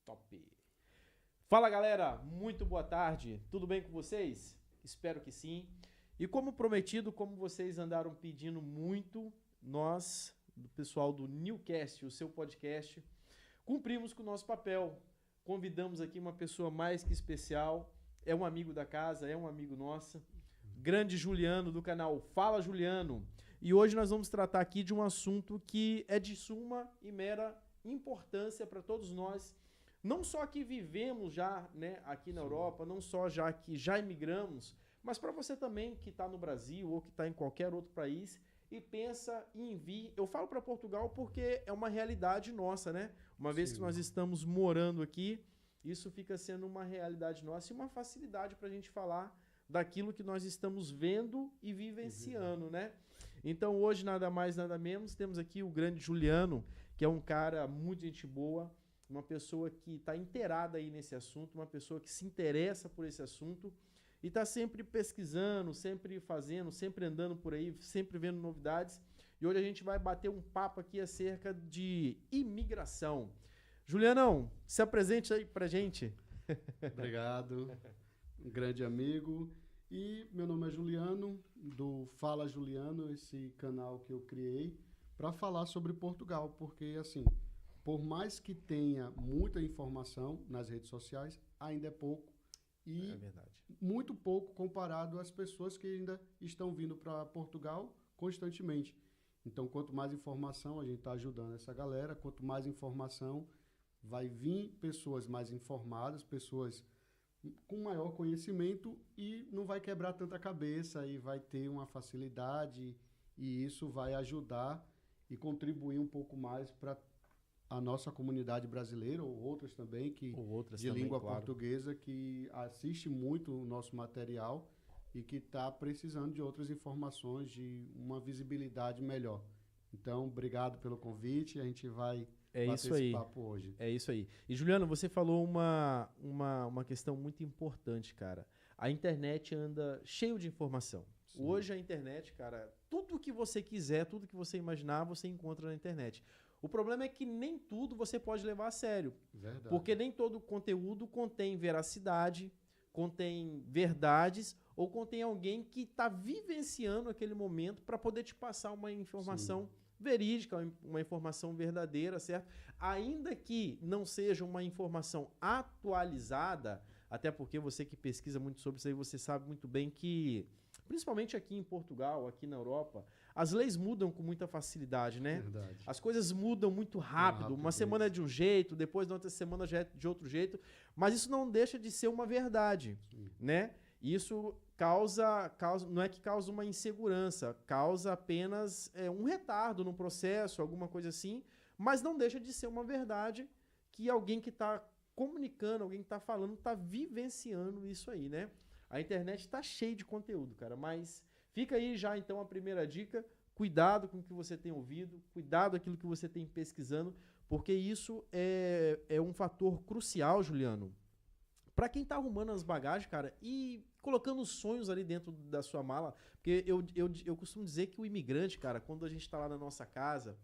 Top! Fala galera, muito boa tarde, tudo bem com vocês? Espero que sim. E como prometido, como vocês andaram pedindo muito, nós, do pessoal do Newcast, o seu podcast, cumprimos com o nosso papel. Convidamos aqui uma pessoa mais que especial, é um amigo da casa, é um amigo nosso, grande Juliano do canal Fala Juliano. E hoje nós vamos tratar aqui de um assunto que é de suma e mera importância para todos nós, não só que vivemos já, né, aqui na Europa, não só já que já imigramos, mas para você também que está no Brasil ou que está em qualquer outro país e pensa em vir. Eu falo para Portugal porque é uma realidade nossa, né? Uma vez que nós estamos morando aqui, isso fica sendo uma realidade nossa e uma facilidade para a gente falar daquilo que nós estamos vendo e vivenciando, né? Então hoje, nada mais, nada menos, temos aqui o grande Juliano, que é um cara muito gente boa, uma pessoa que está inteirada aí nesse assunto, uma pessoa que se interessa por esse assunto e está sempre pesquisando, sempre fazendo, sempre andando por aí, sempre vendo novidades. E hoje a gente vai bater um papo aqui acerca de imigração. Julianão, se apresente aí pra gente. Obrigado, um grande amigo. E meu nome é Juliano, do Fala Juliano, esse canal que eu criei para falar sobre Portugal, porque assim, por mais que tenha muita informação nas redes sociais, ainda é pouco e É verdade. muito pouco comparado às pessoas que ainda estão vindo para Portugal constantemente. Então, quanto mais informação, a gente está ajudando essa galera, quanto mais informação, vai vir pessoas mais informadas, pessoas com maior conhecimento e não vai quebrar tanta cabeça e vai ter uma facilidade e isso vai ajudar e contribuir um pouco mais para a nossa comunidade brasileira ou outras também de língua portuguesa que assiste muito o nosso material e que está precisando de outras informações, de uma visibilidade melhor. Então, obrigado pelo convite, a gente vai bater esse papo hoje. É isso aí. E Juliano, você falou uma questão muito importante, cara. A internet anda cheio de informação. Sim. Hoje a internet, cara, tudo que você quiser, tudo que você imaginar, você encontra na internet. O problema é que nem tudo você pode levar a sério. Verdade. Porque nem todo conteúdo contém veracidade, contém verdades ou contém alguém que está vivenciando aquele momento para poder te passar uma informação verídica, uma informação verdadeira, certo? Ainda que não seja uma informação atualizada, até porque você que pesquisa muito sobre isso aí, você sabe muito bem que, principalmente aqui em Portugal, aqui na Europa, as leis mudam com muita facilidade, né? Verdade. As coisas mudam muito rápido. Uma semana é de um jeito, depois na outra semana já é de outro jeito, mas isso não deixa de ser uma verdade, né? Isso causa, não é que causa uma insegurança, causa apenas um retardo no processo, alguma coisa assim, mas não deixa de ser uma verdade que alguém que está comunicando, alguém que está falando, está vivenciando isso aí, né? A internet está cheia de conteúdo, cara, mas fica aí já então a primeira dica, cuidado com o que você tem ouvido, cuidado com aquilo que você tem pesquisando, porque isso é um fator crucial, Juliano, para quem tá arrumando as bagagens, cara, e colocando os sonhos ali dentro da sua mala. Porque eu costumo dizer que o imigrante, cara, quando a gente tá lá na nossa casa,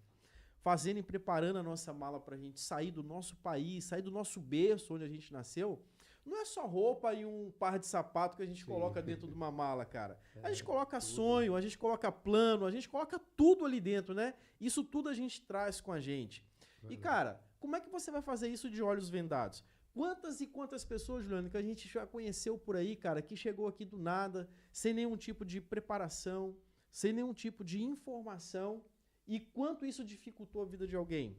fazendo e preparando a nossa mala pra gente sair do nosso país, sair do nosso berço onde a gente nasceu, não é só roupa e um par de sapato que a gente coloca dentro de uma mala, cara. A gente coloca sonho, a gente coloca plano, a gente coloca tudo ali dentro, né? Isso tudo a gente traz com a gente. E, cara, como é que você vai fazer isso de olhos vendados? Quantas e quantas pessoas, Juliano, que a gente já conheceu por aí, cara, que chegou aqui do nada, sem nenhum tipo de preparação, sem nenhum tipo de informação, e quanto isso dificultou a vida de alguém?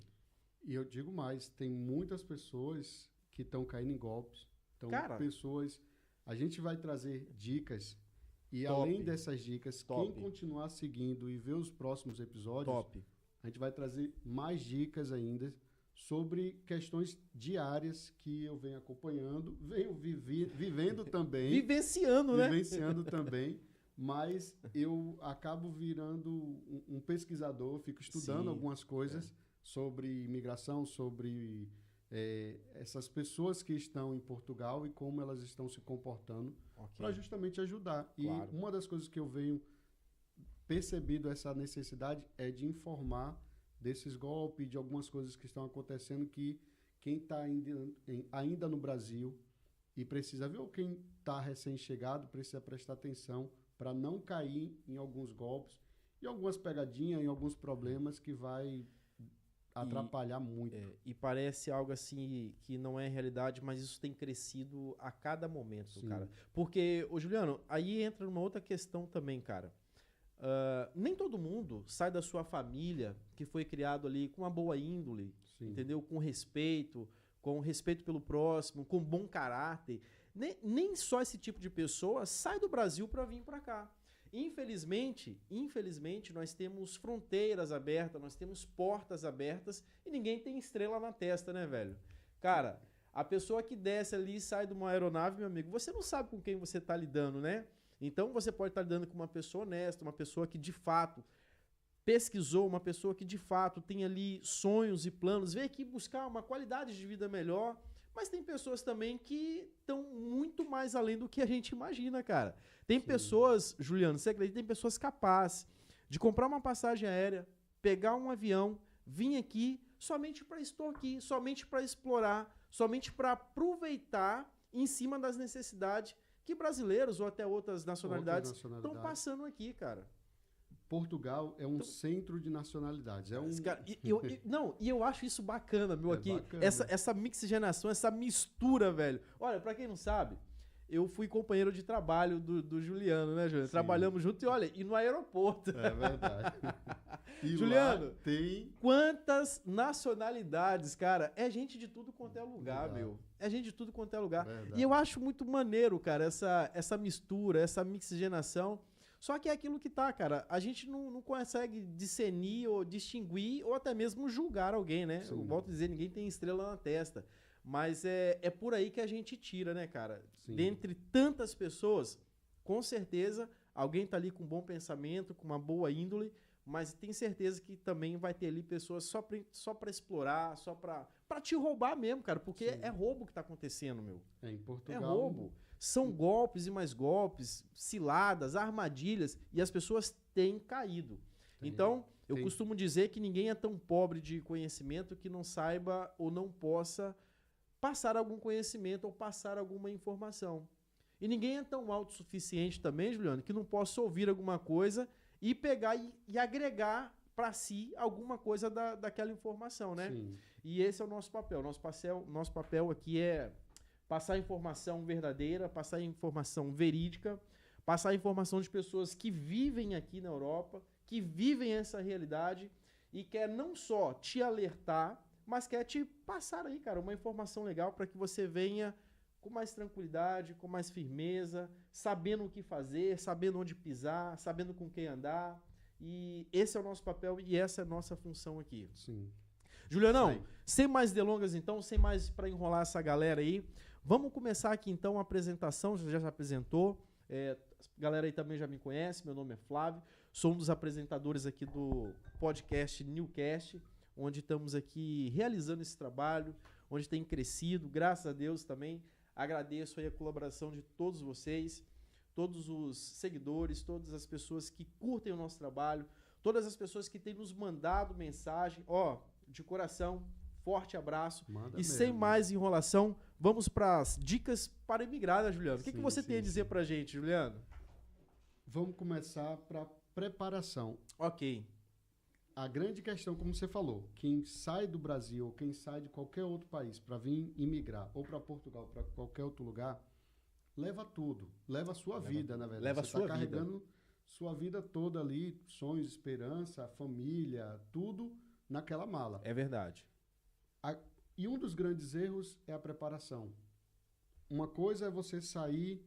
E eu digo mais, tem muitas pessoas que estão caindo em golpes. Então, cara, pessoas... A gente vai trazer dicas e top, além dessas dicas, top, quem continuar seguindo e ver os próximos episódios, a gente vai trazer mais dicas ainda sobre questões diárias que eu venho acompanhando, venho vivendo também. Vivenciando, né? Vivenciando também, mas eu acabo virando um pesquisador, fico estudando algumas coisas sobre imigração, sobre essas pessoas que estão em Portugal e como elas estão se comportando para justamente ajudar. Claro. E uma das coisas que eu venho percebido essa necessidade é de informar desses golpes, de algumas coisas que estão acontecendo que quem está ainda no Brasil e precisa ver, ou quem está recém-chegado, precisa prestar atenção para não cair em alguns golpes, em algumas pegadinhas, em alguns problemas que vai atrapalhar muito. E parece algo assim que não é realidade, mas isso tem crescido a cada momento, Sim. cara. Porque, ô Juliano, aí entra uma outra questão também, cara. Nem todo mundo sai da sua família que foi criado ali com uma boa índole, Sim. entendeu? Com respeito pelo próximo, com bom caráter. Nem só esse tipo de pessoa sai do Brasil para vir para cá. Infelizmente, nós temos fronteiras abertas, nós temos portas abertas e ninguém tem estrela na testa, né, velho? Cara, a pessoa que desce ali e sai de uma aeronave, meu amigo, você não sabe com quem você tá lidando, né? Então você pode estar lidando com uma pessoa honesta, uma pessoa que de fato pesquisou, uma pessoa que de fato tem ali sonhos e planos, veio aqui buscar uma qualidade de vida melhor, mas tem pessoas também que estão muito mais além do que a gente imagina, cara. Tem Sim. pessoas, Juliano, você acredita, tem pessoas capazes de comprar uma passagem aérea, pegar um avião, vir aqui somente para extorquir, somente para explorar, somente para aproveitar em cima das necessidades que brasileiros ou até outras nacionalidades estão passando aqui, cara. Portugal é um centro de nacionalidades. E eu acho isso bacana, meu, aqui. Bacana. Essa mixigenação, essa mistura, velho. Olha, pra quem não sabe, eu fui companheiro de trabalho do Juliano, né, Juliano? Sim. Trabalhamos junto e no aeroporto. É verdade. E Juliano, tem quantas nacionalidades, cara? É gente de tudo quanto é lugar, meu. É gente de tudo quanto é lugar. Verdade. E eu acho muito maneiro, cara, essa mistura, essa mixigenação. Só que é aquilo que tá, cara. A gente não consegue discernir ou distinguir ou até mesmo julgar alguém, né? Sim. Eu volto a dizer, ninguém tem estrela na testa. Mas é por aí que a gente tira, né, cara? Sim. Dentre tantas pessoas, com certeza, alguém tá ali com um bom pensamento, com uma boa índole, mas tem certeza que também vai ter ali pessoas só pra explorar, só pra te roubar mesmo, cara. Porque Sim. é roubo que tá acontecendo, meu. em Portugal. É roubo. São golpes e mais golpes, ciladas, armadilhas, e as pessoas têm caído. Então, eu costumo dizer que ninguém é tão pobre de conhecimento que não saiba ou não possa passar algum conhecimento ou passar alguma informação. E ninguém é tão autossuficiente também, Juliano, que não possa ouvir alguma coisa e pegar e agregar para si alguma coisa daquela informação, né? Sim. E esse é o nosso papel. Nosso papel aqui é passar informação verdadeira, passar informação verídica, passar informação de pessoas que vivem aqui na Europa, que vivem essa realidade e quer não só te alertar, mas quer te passar aí, cara, uma informação legal para que você venha com mais tranquilidade, com mais firmeza, sabendo o que fazer, sabendo onde pisar, sabendo com quem andar. E esse é o nosso papel e essa é a nossa função aqui. Sim. Julianão, sem mais delongas então, sem mais para enrolar essa galera aí, vamos começar aqui então a apresentação, já se apresentou, a galera aí também já me conhece, meu nome é Flávio, sou um dos apresentadores aqui do podcast Newcast, onde estamos aqui realizando esse trabalho, onde tem crescido, graças a Deus também, agradeço aí a colaboração de todos vocês, todos os seguidores, todas as pessoas que curtem o nosso trabalho, todas as pessoas que têm nos mandado mensagem, de coração, forte abraço. Manda e mesmo. Sem mais enrolação, vamos para as dicas para imigrar, né, Juliano? O que você tem a dizer sim. para a gente, Juliano? Vamos começar para preparação. Ok. A grande questão, como você falou, quem sai do Brasil ou quem sai de qualquer outro país para vir imigrar, ou para Portugal, para qualquer outro lugar, leva tudo. Leva a sua vida, na verdade. Leva a Você sua está carregando sua vida toda ali, sonhos, esperança, família, tudo naquela mala. É verdade. E um dos grandes erros é a preparação. Uma coisa é você sair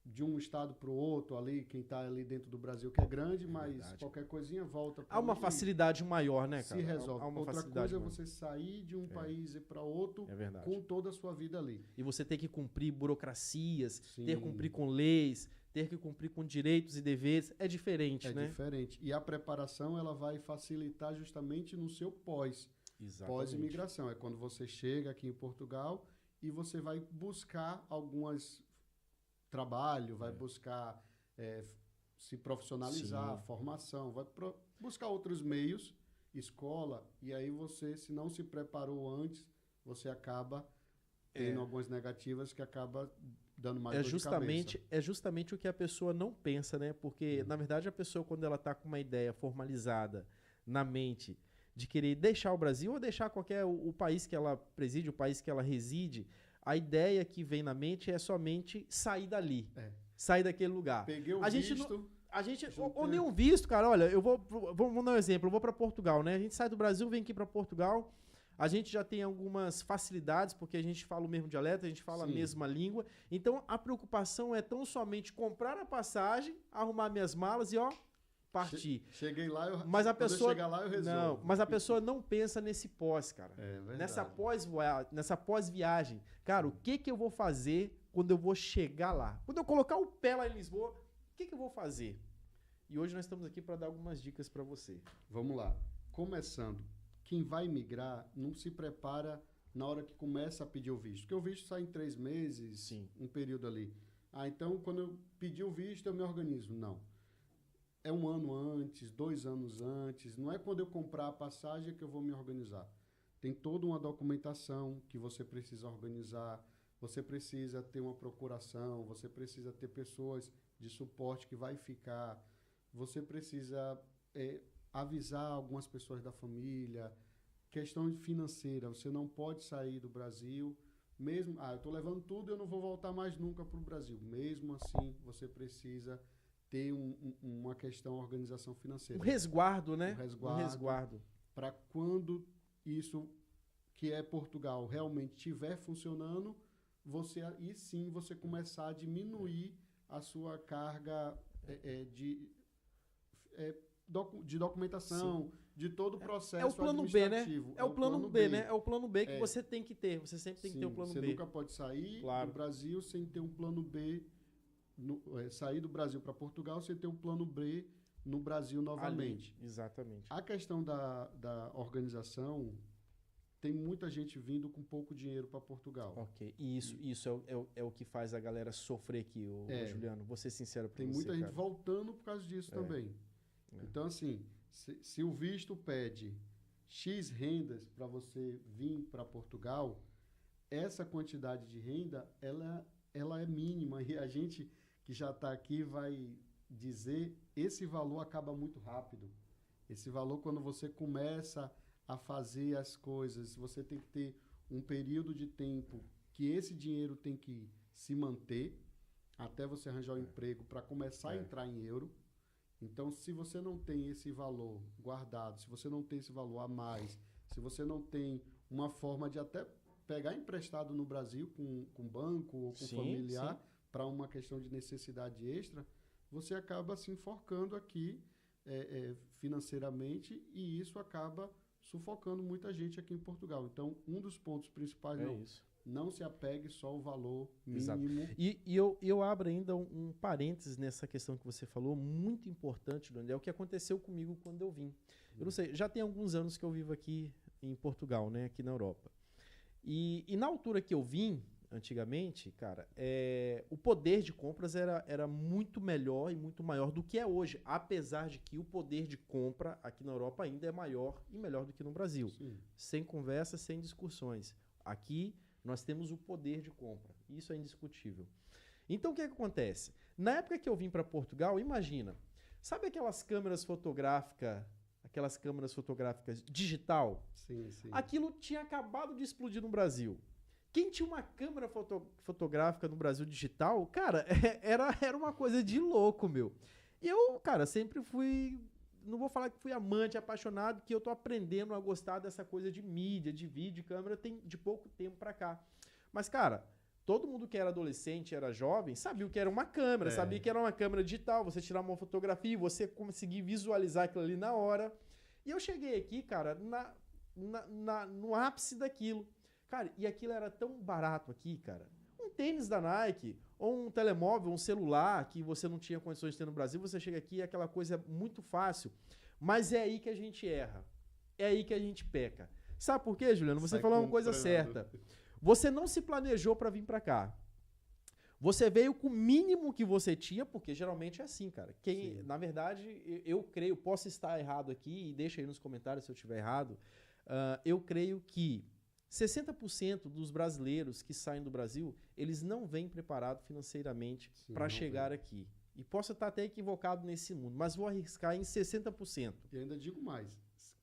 de um estado para o outro ali, quem está ali dentro do Brasil, que é grande, mas verdade. qualquer coisinha volta para Há uma facilidade maior, né, cara? se resolve. Há uma Outra facilidade coisa é maior. você sair de um país e para outro É verdade. com toda a sua vida ali. E você ter que cumprir burocracias, Sim. ter que cumprir com leis, ter que cumprir com direitos e deveres, é diferente, né? É diferente. E a preparação ela vai facilitar justamente no seu pós-imigração. É quando você chega aqui em Portugal e você vai buscar algumas trabalho, vai buscar se profissionalizar, Sim. formação, vai buscar outros meios, escola, e aí você, se não se preparou antes, você acaba tendo algumas negativas que acaba dando mais dor de cabeça. É justamente o que a pessoa não pensa, né? Porque, na verdade, a pessoa, quando ela está com uma ideia formalizada na mente de querer deixar o Brasil ou deixar o país que ela preside, o país que ela reside, a ideia que vem na mente é somente sair dali, sair daquele lugar. Peguei o visto... ou nem um visto, cara. Olha, vamos dar um exemplo. Eu vou para Portugal, né? A gente sai do Brasil, vem aqui para Portugal. A gente já tem algumas facilidades, porque a gente fala o mesmo dialeto, a gente fala a mesma língua. Então, a preocupação é tão somente comprar a passagem, arrumar minhas malas e, partir. Cheguei lá, mas a pessoa, chegar lá eu resolvo. Não, mas a pessoa não pensa nesse pós, cara. Nessa pós-viagem. Cara, o que eu vou fazer quando eu vou chegar lá? Quando eu colocar o pé lá em Lisboa, o que eu vou fazer? E hoje nós estamos aqui para dar algumas dicas para você. Vamos lá. Começando. Quem vai migrar não se prepara na hora que começa a pedir o visto. Porque o visto sai em 3 meses, um período ali. Então, quando eu pedir o visto, eu me organizo. Não. É 1 ano antes, 2 anos antes. Não é quando eu comprar a passagem que eu vou me organizar. Tem toda uma documentação que você precisa organizar. Você precisa ter uma procuração. Você precisa ter pessoas de suporte que vai ficar. Você precisa... avisar algumas pessoas da família, questão financeira, você não pode sair do Brasil, mesmo, eu estou levando tudo, eu não vou voltar mais nunca para o Brasil. Mesmo assim, você precisa ter uma questão, organização financeira. Um resguardo, né? Um resguardo. Para quando isso, que é Portugal, realmente estiver funcionando, você começar a diminuir a sua carga de documentação, de todo o processo administrativo. É o plano B, né? É o plano B, né? É o plano B que você tem que ter. Você sempre tem que ter o plano B. Você nunca pode sair do Brasil sem ter um plano B. Sair do Brasil para Portugal sem ter um plano B no Brasil novamente. Ali, exatamente. A questão da organização, tem muita gente vindo com pouco dinheiro para Portugal. Ok. E isso é o que faz a galera sofrer aqui, Juliano. Vou ser sincero para você, tem muita gente voltando por causa disso também. Então, assim, se o visto pede X rendas para você vir para Portugal, essa quantidade de renda, ela é mínima. E a gente que já está aqui vai dizer, esse valor acaba muito rápido. Esse valor, quando você começa a fazer as coisas, você tem que ter um período de tempo que esse dinheiro tem que se manter até você arranjar um emprego para começar a entrar em euro. Então, se você não tem esse valor guardado, se você não tem esse valor a mais, se você não tem uma forma de até pegar emprestado no Brasil com banco ou com familiar para uma questão de necessidade extra, você acaba se enforcando aqui financeiramente e isso acaba sufocando muita gente aqui em Portugal. Então, um dos pontos principais não se apegue só ao valor mínimo. Exato. E eu abro ainda um parênteses nessa questão que você falou, muito importante, Leandro, é o que aconteceu comigo quando eu vim. Eu não sei, já tem alguns anos que eu vivo aqui em Portugal, né, aqui na Europa. E na altura que eu vim, antigamente, cara, o poder de compras era muito melhor e muito maior do que é hoje, apesar de que o poder de compra aqui na Europa ainda é maior e melhor do que no Brasil. Sim. Sem conversas, sem discussões. Aqui nós temos o poder de compra. Isso é indiscutível. Então, o que acontece? Na época que eu vim para Portugal, imagina, sabe aquelas câmeras fotográficas digital? Sim, sim. Aquilo tinha acabado de explodir no Brasil. Quem tinha uma câmera fotográfica no Brasil digital, cara, era uma coisa de louco, meu. Eu, cara, sempre fui... Não vou falar que fui amante, apaixonado, que eu tô aprendendo a gostar dessa coisa de mídia, de vídeo, de câmera, tem de pouco tempo pra cá. Mas, cara, todo mundo que era adolescente, era jovem, sabia o que era uma câmera, sabia que era uma câmera digital, você tirar uma fotografia e você conseguir visualizar aquilo ali na hora. E eu cheguei aqui, cara, no ápice daquilo. Cara, e aquilo era tão barato aqui, cara. Um tênis da Nike, ou um telemóvel, um celular que você não tinha condições de ter no Brasil, você chega aqui e é aquela coisa muito fácil. Mas é aí que a gente erra. É aí que a gente peca. Sabe por quê, Juliano? Você falou uma coisa certa. Você não se planejou para vir para cá. Você veio com o mínimo que você tinha, porque geralmente é assim, cara. Na verdade, eu creio, posso estar errado aqui, e deixa aí nos comentários se eu estiver errado, eu creio que 60% dos brasileiros que saem do Brasil, eles não vêm preparados financeiramente para chegar aqui. E posso estar até equivocado nesse mundo, mas vou arriscar em 60%. E ainda digo mais.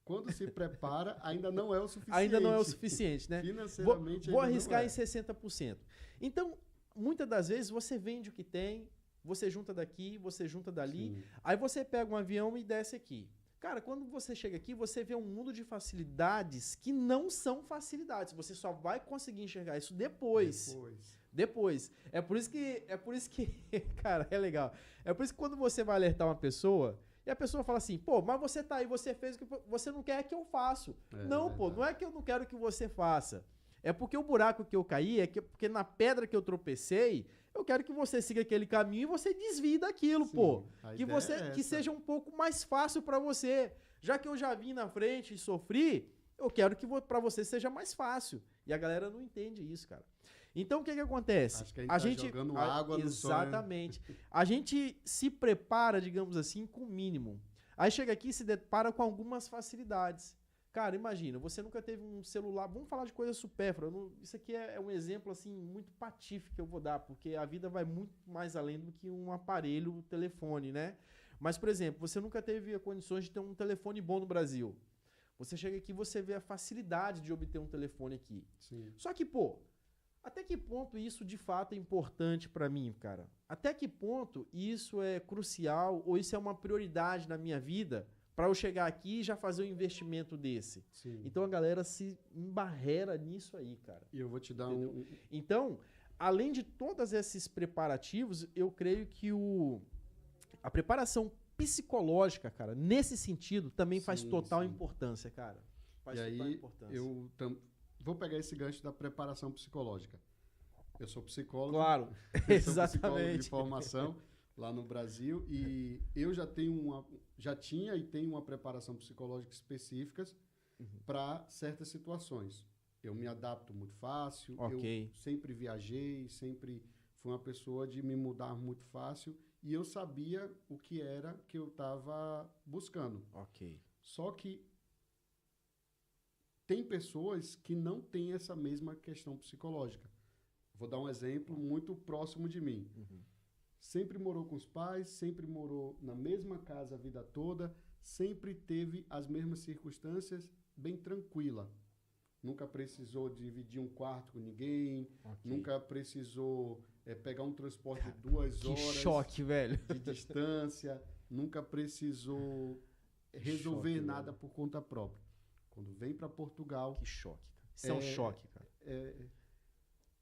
Quando se prepara, ainda não é o suficiente. Ainda não é o suficiente, né? Financeiramente, vou arriscar em 60%. Então, muitas das vezes, você vende o que tem, você junta daqui, você junta dali, Sim. aí você pega um avião e desce aqui. Cara, quando você chega aqui, você vê um mundo de facilidades que não são facilidades. Você só vai conseguir enxergar isso depois. É por isso que, cara, é legal. É por isso que quando você vai alertar uma pessoa, e a pessoa fala assim, pô, mas você tá aí, você fez o que você não quer que eu faço. Não, pô, não é que eu não quero que você faça. É porque o buraco que eu caí, porque na pedra que eu tropecei, eu quero que você siga aquele caminho e você desvie daquilo, Sim, pô. Que seja um pouco mais fácil pra você. Já que eu já vim na frente e sofri, eu quero que pra você seja mais fácil. E a galera não entende isso, cara. Então, o que acontece? Acho que a gente tá jogando água no sonho. Exatamente. A gente se prepara, digamos assim, com o mínimo. Aí chega aqui e se depara com algumas facilidades. Cara, imagina, você nunca teve um celular... Vamos falar de coisa supérflua. Isso aqui é um exemplo assim muito patífico que eu vou dar, porque a vida vai muito mais além do que um aparelho, um telefone, né? Mas, por exemplo, você nunca teve condições de ter um telefone bom no Brasil. Você chega aqui e você vê a facilidade de obter um telefone aqui. Sim. Só que, pô, até que ponto isso de fato é importante pra mim, cara? Até que ponto isso é crucial ou isso é uma prioridade na minha vida para eu chegar aqui e já fazer um investimento desse? Sim. Então a galera se embarrera nisso aí, cara. E eu vou te dar Então, além de todos esses preparativos, eu creio que a preparação psicológica, cara, nesse sentido, também faz total importância, cara. Faz total importância. Eu vou pegar esse gancho da preparação psicológica. Eu sou psicólogo. Claro, eu sou exatamente. psicólogo de formação lá no Brasil e eu já tinha e tenho uma preparação psicológica específica para certas situações. Eu me adapto muito fácil, eu sempre viajei, sempre fui uma pessoa de me mudar muito fácil e eu sabia o que era que eu estava buscando. Só que tem pessoas que não têm essa mesma questão psicológica. Vou dar um exemplo muito próximo de mim. Sempre morou com os pais, sempre morou na mesma casa a vida toda, sempre teve as mesmas circunstâncias, bem tranquila. Nunca precisou dividir um quarto com ninguém, nunca precisou pegar um transporte de 2 horas choque, velho. de distância, nunca precisou resolver nada por conta própria. Quando vem para Portugal... Que choque, cara. Isso é um choque, cara.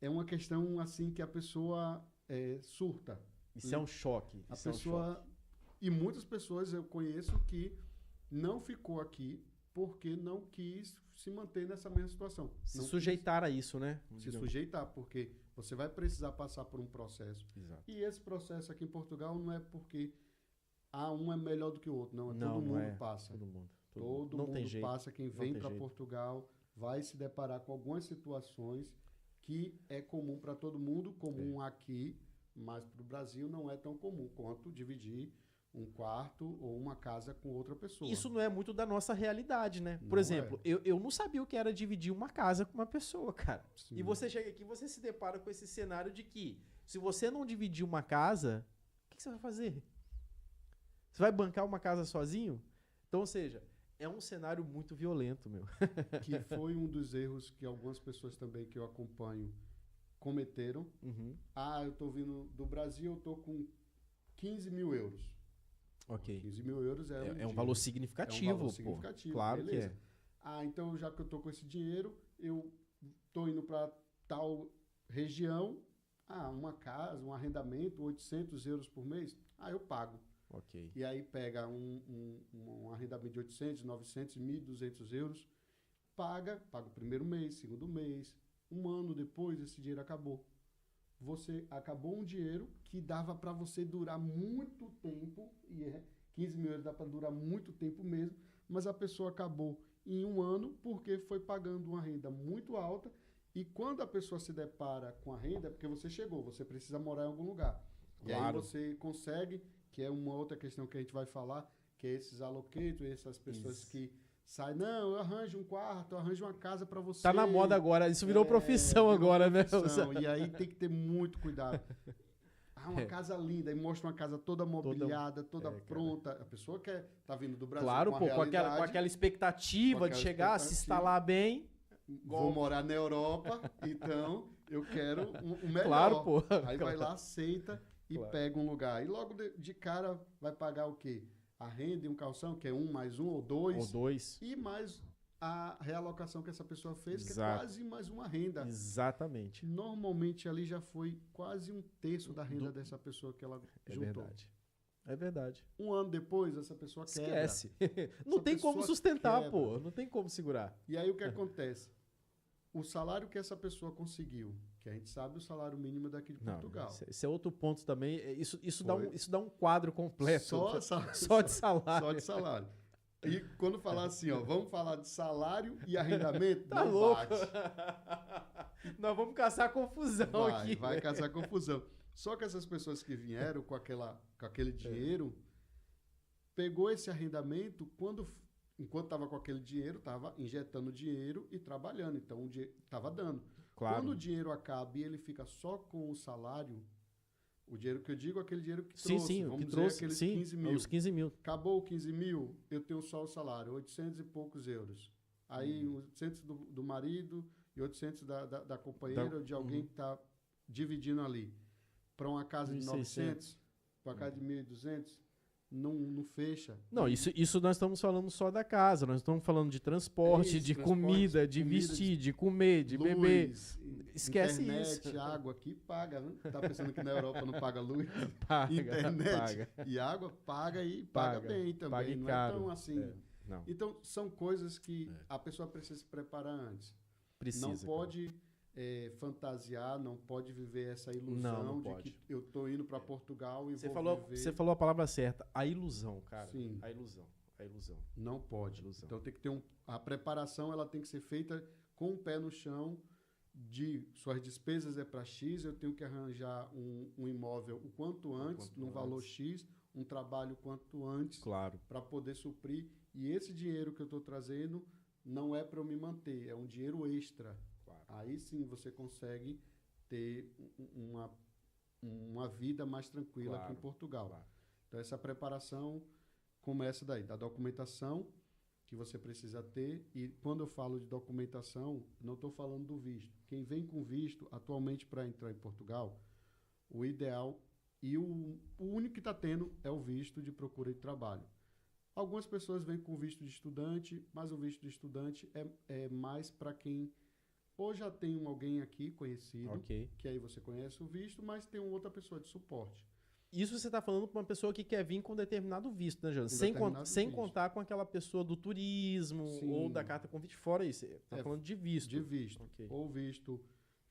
É uma questão assim que a pessoa surta. Isso é um choque. E muitas pessoas eu conheço que não ficou aqui porque não quis se manter nessa mesma situação. Se sujeitar a isso, né? Se sujeitar, porque você vai precisar passar por um processo. Exato. E esse processo aqui em Portugal não é porque um é melhor do que o outro. Não, todo mundo passa. Todo mundo passa. Quem vem para Portugal vai se deparar com algumas situações que é comum para todo mundo, comum aqui, mas para o Brasil não é tão comum quanto dividir um quarto ou uma casa com outra pessoa. Isso não é muito da nossa realidade, né? Por exemplo, eu não sabia o que era dividir uma casa com uma pessoa, cara. Sim. E você chega aqui e você se depara com esse cenário de que se você não dividir uma casa, o que você vai fazer? Você vai bancar uma casa sozinho? Então, ou seja, é um cenário muito violento, meu. Que foi um dos erros que algumas pessoas também que eu acompanho cometeram. Eu tô vindo do Brasil, eu tô com 15 mil euros. 15 mil euros é um valor significativo. É um valor significativo, claro beleza. que é. Então já que eu tô com esse dinheiro, eu tô indo para tal região, uma casa, um arrendamento, 800 euros por mês, eu pago. E aí pega um arrendamento de 800, 900, 1.200 euros, paga o primeiro mês, segundo mês, um ano depois esse dinheiro acabou. Você acabou um dinheiro que dava para você durar muito tempo, 15 mil euros dá para durar muito tempo mesmo, mas a pessoa acabou em um ano porque foi pagando uma renda muito alta e quando a pessoa se depara com a renda, é porque você chegou, você precisa morar em algum lugar. Claro. E aí você consegue, que é uma outra questão que a gente vai falar, que é esses allocator, essas pessoas que sai, não, eu arranjo um quarto, eu arranjo uma casa para você. Tá na moda agora, isso virou profissão agora, profissão, né? E aí tem que ter muito cuidado. Uma casa linda, e mostra uma casa toda mobiliada, toda pronta. A pessoa tá vindo do Brasil claro, com aquela expectativa de chegar, se instalar bem. Vou morar na Europa, então eu quero o melhor. Claro, pô. Aí vai lá, aceita e pega um lugar. E logo de cara vai pagar o quê? A renda e um calção, que é 1 mais 1 ou 2. Ou 2. E mais a realocação que essa pessoa fez, que Exato. é quase mais uma renda. Exatamente. Normalmente ali já foi quase 1/3 da renda dessa pessoa que ela juntou. Verdade. É verdade. Um ano depois, essa pessoa quebra. Esquece. Não tem como sustentar, pô. Não tem como segurar. E aí o que acontece? O salário que essa pessoa conseguiu, que a gente sabe o salário mínimo daqui de Portugal. Esse é outro ponto também. Isso dá um quadro completo. Só de salário. Só de salário. E quando falar assim, ó, vamos falar de salário e arrendamento, tá não louco. bate. Nós vamos caçar confusão aqui. Vai caçar confusão. Só que essas pessoas que vieram com aquele dinheiro, pegou esse arrendamento enquanto estava com aquele dinheiro, estava injetando dinheiro e trabalhando. Então, estava dando. Claro. Quando o dinheiro acaba e ele fica só com o salário, o dinheiro que eu digo, aquele dinheiro que trouxe. Sim, vamos que dizer, trouxe, aqueles sim, 15 mil. os 15 mil. Acabou o 15 mil, eu tenho só o salário, 800 e poucos euros. Aí 800 do marido e 800 da companheira ou de alguém que está dividindo ali. Para uma casa de 900, para uma casa de 1.200, não fecha. Não, isso nós estamos falando só da casa. Nós estamos falando de transporte, comida, de vestir, de comer, de luz, beber. Esquece internet, isso. Água aqui paga, né? Tá pensando que na Europa não paga luz? Paga, internet e água paga e paga bem também. Paga não caro. É tão assim. Não. Então, são coisas que a pessoa precisa se preparar antes. Precisa. Não pode fantasiar, não pode viver essa ilusão não de pode. que eu tô indo para Portugal e Você vou viver... Você falou a palavra certa. A ilusão, cara. Sim. A ilusão. Não pode. Ilusão. Então tem que ter a preparação, ela tem que ser feita com o pé no chão. Suas despesas é para X, eu tenho que arranjar um imóvel o quanto antes, num valor X, um trabalho quanto antes, claro, para poder suprir. E esse dinheiro que eu estou trazendo não é para eu me manter, é um dinheiro extra. Claro. Aí sim você consegue ter uma vida mais tranquila aqui em Portugal. Claro. Então essa preparação começa daí, da documentação que você precisa ter. E quando eu falo de documentação, não estou falando do visto. Quem vem com visto, atualmente, para entrar em Portugal, o ideal e o único que está tendo é o visto de procura de trabalho. Algumas pessoas vêm com visto de estudante, mas o visto de estudante é mais para quem ou já tem alguém aqui conhecido, que aí você conhece o visto, mas tem outra pessoa de suporte. Isso você está falando para uma pessoa que quer vir com determinado visto, né, Jana? Sem contar com aquela pessoa do turismo. Sim. Ou da carta convite. Fora isso, você está falando de visto. De visto. Ou visto...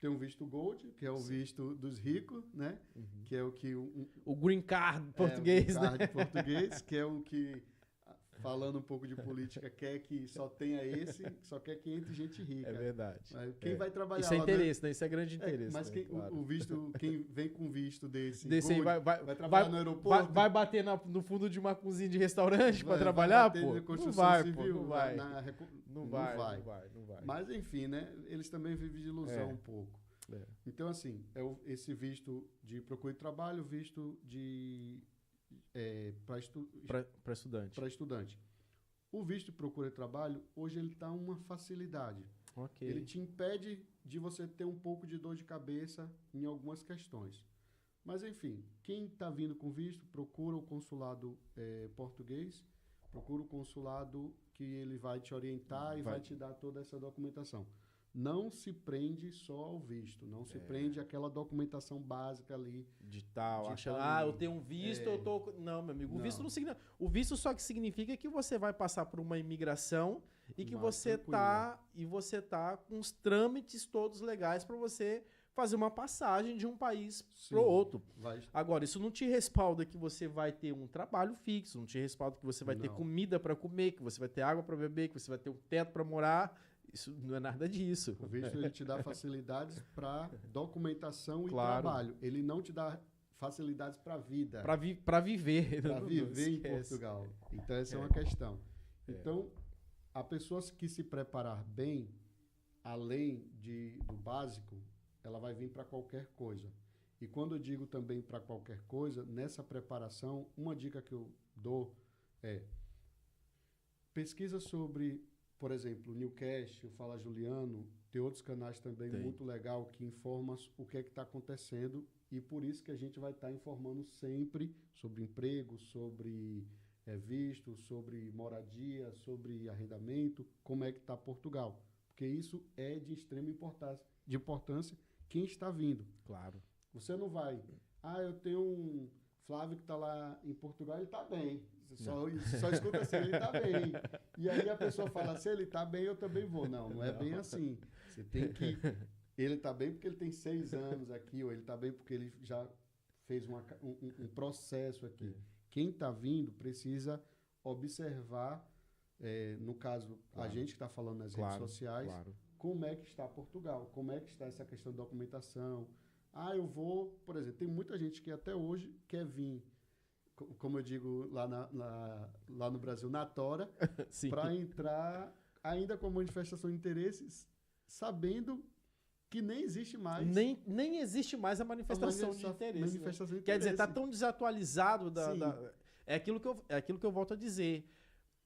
Tem um visto Gold, que é o visto dos ricos, né? Uhum. Que é o que... O Green Card português, o Green Card português, que é o que... Falando um pouco de política, quer que só tenha esse, só quer que entre gente rica. É verdade. Quem vai trabalhar isso é interesse, né? Isso é grande interesse. Mas quem vem com visto desse aí vai trabalhar no aeroporto. Vai bater no fundo de uma cozinha de restaurante para trabalhar, pô? Não vai, civil, pô. Não vai. Mas enfim, né? Eles também vivem de ilusão um pouco. Então, assim, esse visto de procura de trabalho, visto de... para estudante. O visto de procura de trabalho, hoje ele está uma facilidade. Ele te impede de você ter um pouco de dor de cabeça em algumas questões. Mas, enfim, quem está vindo com visto, procura o consulado português, procura o consulado que ele vai te orientar e vai te dar toda essa documentação. Não se prende só ao visto, não se prende àquela documentação básica ali. De tal, achando, eu tenho um visto, eu tô... Não, meu amigo, o visto não significa... O visto só que significa que você vai passar por uma imigração e que você tá com os trâmites todos legais para você fazer uma passagem de um país pro outro. Agora, isso não te respalda que você vai ter um trabalho fixo, não te respalda que você vai ter comida para comer, que você vai ter água para beber, que você vai ter um teto para morar. Isso não é nada disso. O visto ele te dá facilidades para documentação e trabalho. Ele não te dá facilidades para a vida. Para viver. Para viver em Portugal. Então, essa é uma questão. Então, A pessoa que se preparar bem, além do básico, ela vai vir para qualquer coisa. E quando eu digo também para qualquer coisa, nessa preparação, uma dica que eu dou é pesquisa sobre, por exemplo, o Newcast, o Fala Juliano, tem outros canais também muito legal que informam o que é que está acontecendo e por isso que a gente vai estar informando sempre sobre emprego, sobre visto, sobre moradia, sobre arrendamento, como é que está Portugal. Porque isso é de extrema importância quem está vindo. Claro. Você não vai, eu tenho um Flávio que está lá em Portugal, ele está bem. Só escuta assim, ele está bem. E aí a pessoa fala, se ele está bem, eu também vou. Não é bem assim. Você tem que... Ele está bem porque ele tem 6 anos aqui, ou ele está bem porque ele já fez um processo aqui. Quem está vindo precisa observar, no caso, a gente que está falando nas redes sociais, como é que está Portugal, como é que está essa questão de documentação. Eu vou, por exemplo, tem muita gente que até hoje quer vir, como eu digo lá no Brasil, na tora, para entrar ainda com a manifestação de interesses, sabendo que nem existe mais. Nem existe mais a manifestação de interesse. Né? Quer dizer, está tão desatualizado é aquilo que eu volto a dizer.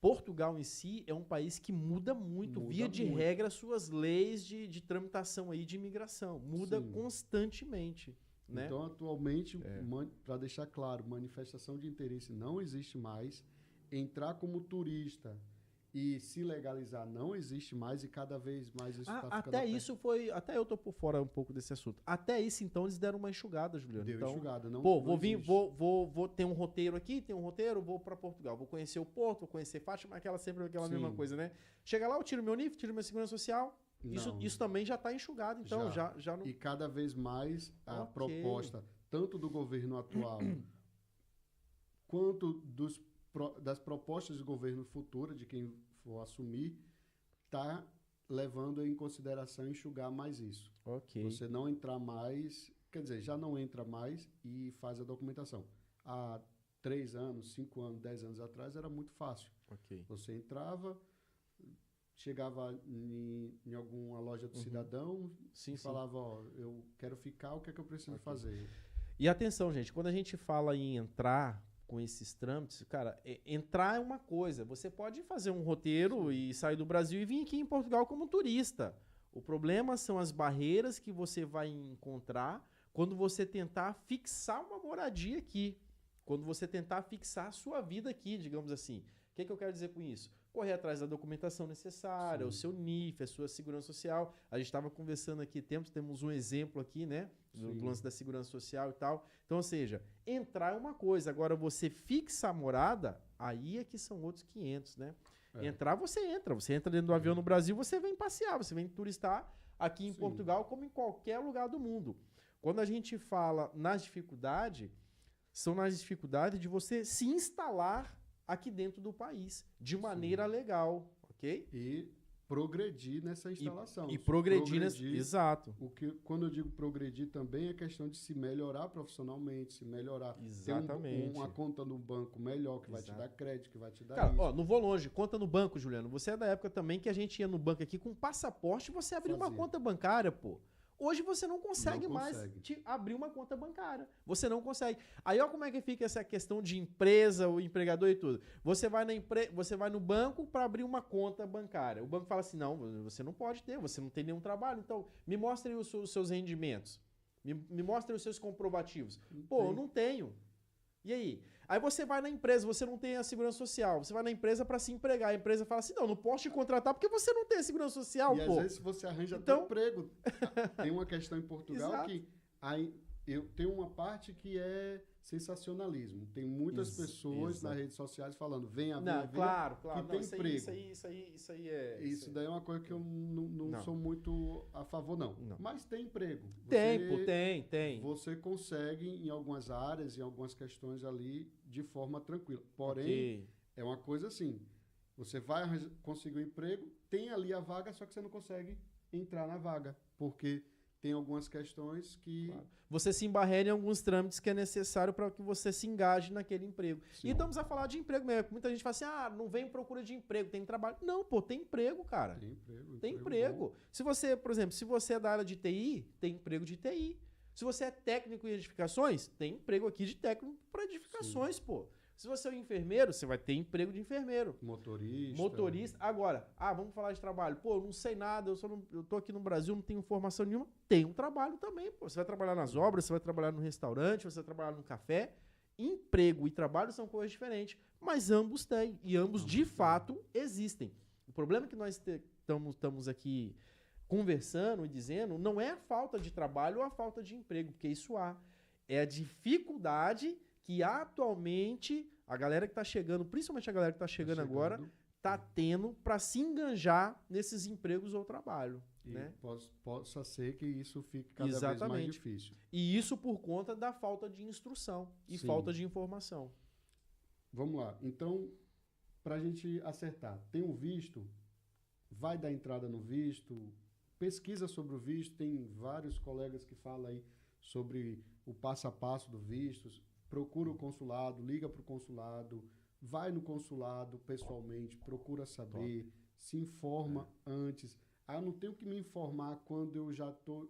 Portugal em si é um país que muda muito, via de regra, suas leis de tramitação aí de imigração. Muda constantemente. Né? Então, atualmente, para deixar claro, manifestação de interesse não existe mais. Entrar como turista e se legalizar não existe mais e cada vez mais isso está ficando até isso foi... Até eu tô por fora um pouco desse assunto. Até isso, então, eles deram uma enxugada, Juliano. Deu enxugada. Não, vou ter um roteiro aqui, vou para Portugal. Vou conhecer o Porto, vou conhecer Fátima, sempre aquela mesma coisa, né? Chega lá, eu tiro meu NIF, tiro minha segurança social. Isso também já está enxugado, então já não... E cada vez mais a proposta, tanto do governo atual, quanto das propostas de governo futuro, de quem for assumir, está levando em consideração enxugar mais isso. Você não entrar mais, quer dizer, já não entra mais e faz a documentação. Há 3 anos, 5 anos, 10 anos atrás era muito fácil. Você entrava, chegava em alguma loja do cidadão e falava, eu quero ficar, o que é que eu preciso fazer? E atenção, gente, quando a gente fala em entrar com esses trâmites, cara, entrar é uma coisa. Você pode fazer um roteiro e sair do Brasil e vir aqui em Portugal como turista. O problema são as barreiras que você vai encontrar quando você tentar fixar uma moradia aqui. Quando você tentar fixar a sua vida aqui, digamos assim. O que é que eu quero dizer com isso? Correr atrás da documentação necessária, o seu NIF, a sua segurança social. A gente estava conversando aqui, temos um exemplo aqui, né? Do lance da segurança social e tal. Então, ou seja, entrar é uma coisa. Agora, você fixa a morada, aí é que são outros 500, né? Entrar, você entra. Você entra dentro do avião no Brasil, você vem passear, você vem turistar aqui em Portugal, como em qualquer lugar do mundo. Quando a gente fala nas dificuldades, são nas dificuldades de você se instalar aqui dentro do país, de maneira legal, ok? E progredir nessa instalação. E progredir. Exato. Quando eu digo progredir também é questão de se melhorar profissionalmente, se melhorar. Exatamente. Ter uma conta no banco melhor, que vai te dar crédito, que vai te dar Cara, não vou longe, conta no banco, Juliano. Você é da época também que a gente ia no banco aqui com passaporte e você abria uma conta bancária, pô. Hoje você não consegue mais abrir uma conta bancária. Você não consegue. Aí olha como é que fica essa questão de empresa, o empregador e tudo. Você vai no banco para abrir uma conta bancária. O banco fala assim, não, você não pode ter, você não tem nenhum trabalho. Então, me mostrem os seus rendimentos. Me mostrem os seus comprovativos. Pô, eu não tenho. E aí? Aí você vai na empresa, você não tem a segurança social. Você vai na empresa para se empregar. A empresa fala assim, não posso te contratar porque você não tem a segurança social, pô. E às vezes você arranja até emprego. Tem uma questão em Portugal que tem uma parte que é sensacionalismo. Tem muitas pessoas nas redes sociais falando, venha, claro. Que tem emprego. Isso aí é... Isso daí é uma coisa que eu não sou muito a favor, não. Mas tem emprego. Tem. Você consegue em algumas áreas, em algumas questões ali, de forma tranquila. Porém, é uma coisa assim, você vai conseguir um emprego, tem ali a vaga, só que você não consegue entrar na vaga, porque tem algumas questões que... Claro. Você se embarrega em alguns trâmites que é necessário para que você se engaje naquele emprego. Sim. E estamos a falar de emprego mesmo. Muita gente fala assim, não vem procura de emprego, tem trabalho. Não, pô, tem emprego, cara. Tem emprego. Se você, por exemplo, se você é da área de TI, tem emprego de TI. Se você é técnico em edificações, tem emprego aqui de técnico para edificações, pô. Se você é um enfermeiro, você vai ter emprego de enfermeiro. Motorista. Agora, vamos falar de trabalho. Pô, eu não sei nada, eu tô aqui no Brasil, não tenho formação nenhuma. Tem um trabalho também, pô. Você vai trabalhar nas obras, você vai trabalhar no restaurante, você vai trabalhar no café. Emprego e trabalho são coisas diferentes, mas ambos têm. E ambos, de fato, existem. O problema que nós estamos aqui conversando e dizendo não é a falta de trabalho ou a falta de emprego, porque isso há. É a dificuldade que atualmente a galera que está chegando, principalmente a galera que está chegando agora, está tendo para se enganjar nesses empregos ou trabalho. E né? Possa ser que isso fique cada vez mais difícil. E isso por conta da falta de instrução e falta de informação. Vamos lá. Então, para a gente acertar, tem um visto, vai dar entrada no visto, pesquisa sobre o visto, tem vários colegas que falam aí sobre o passo a passo do visto. Procura o consulado, liga para o consulado, vai no consulado pessoalmente, procura saber, se informa antes. Eu não tenho que me informar quando eu já estou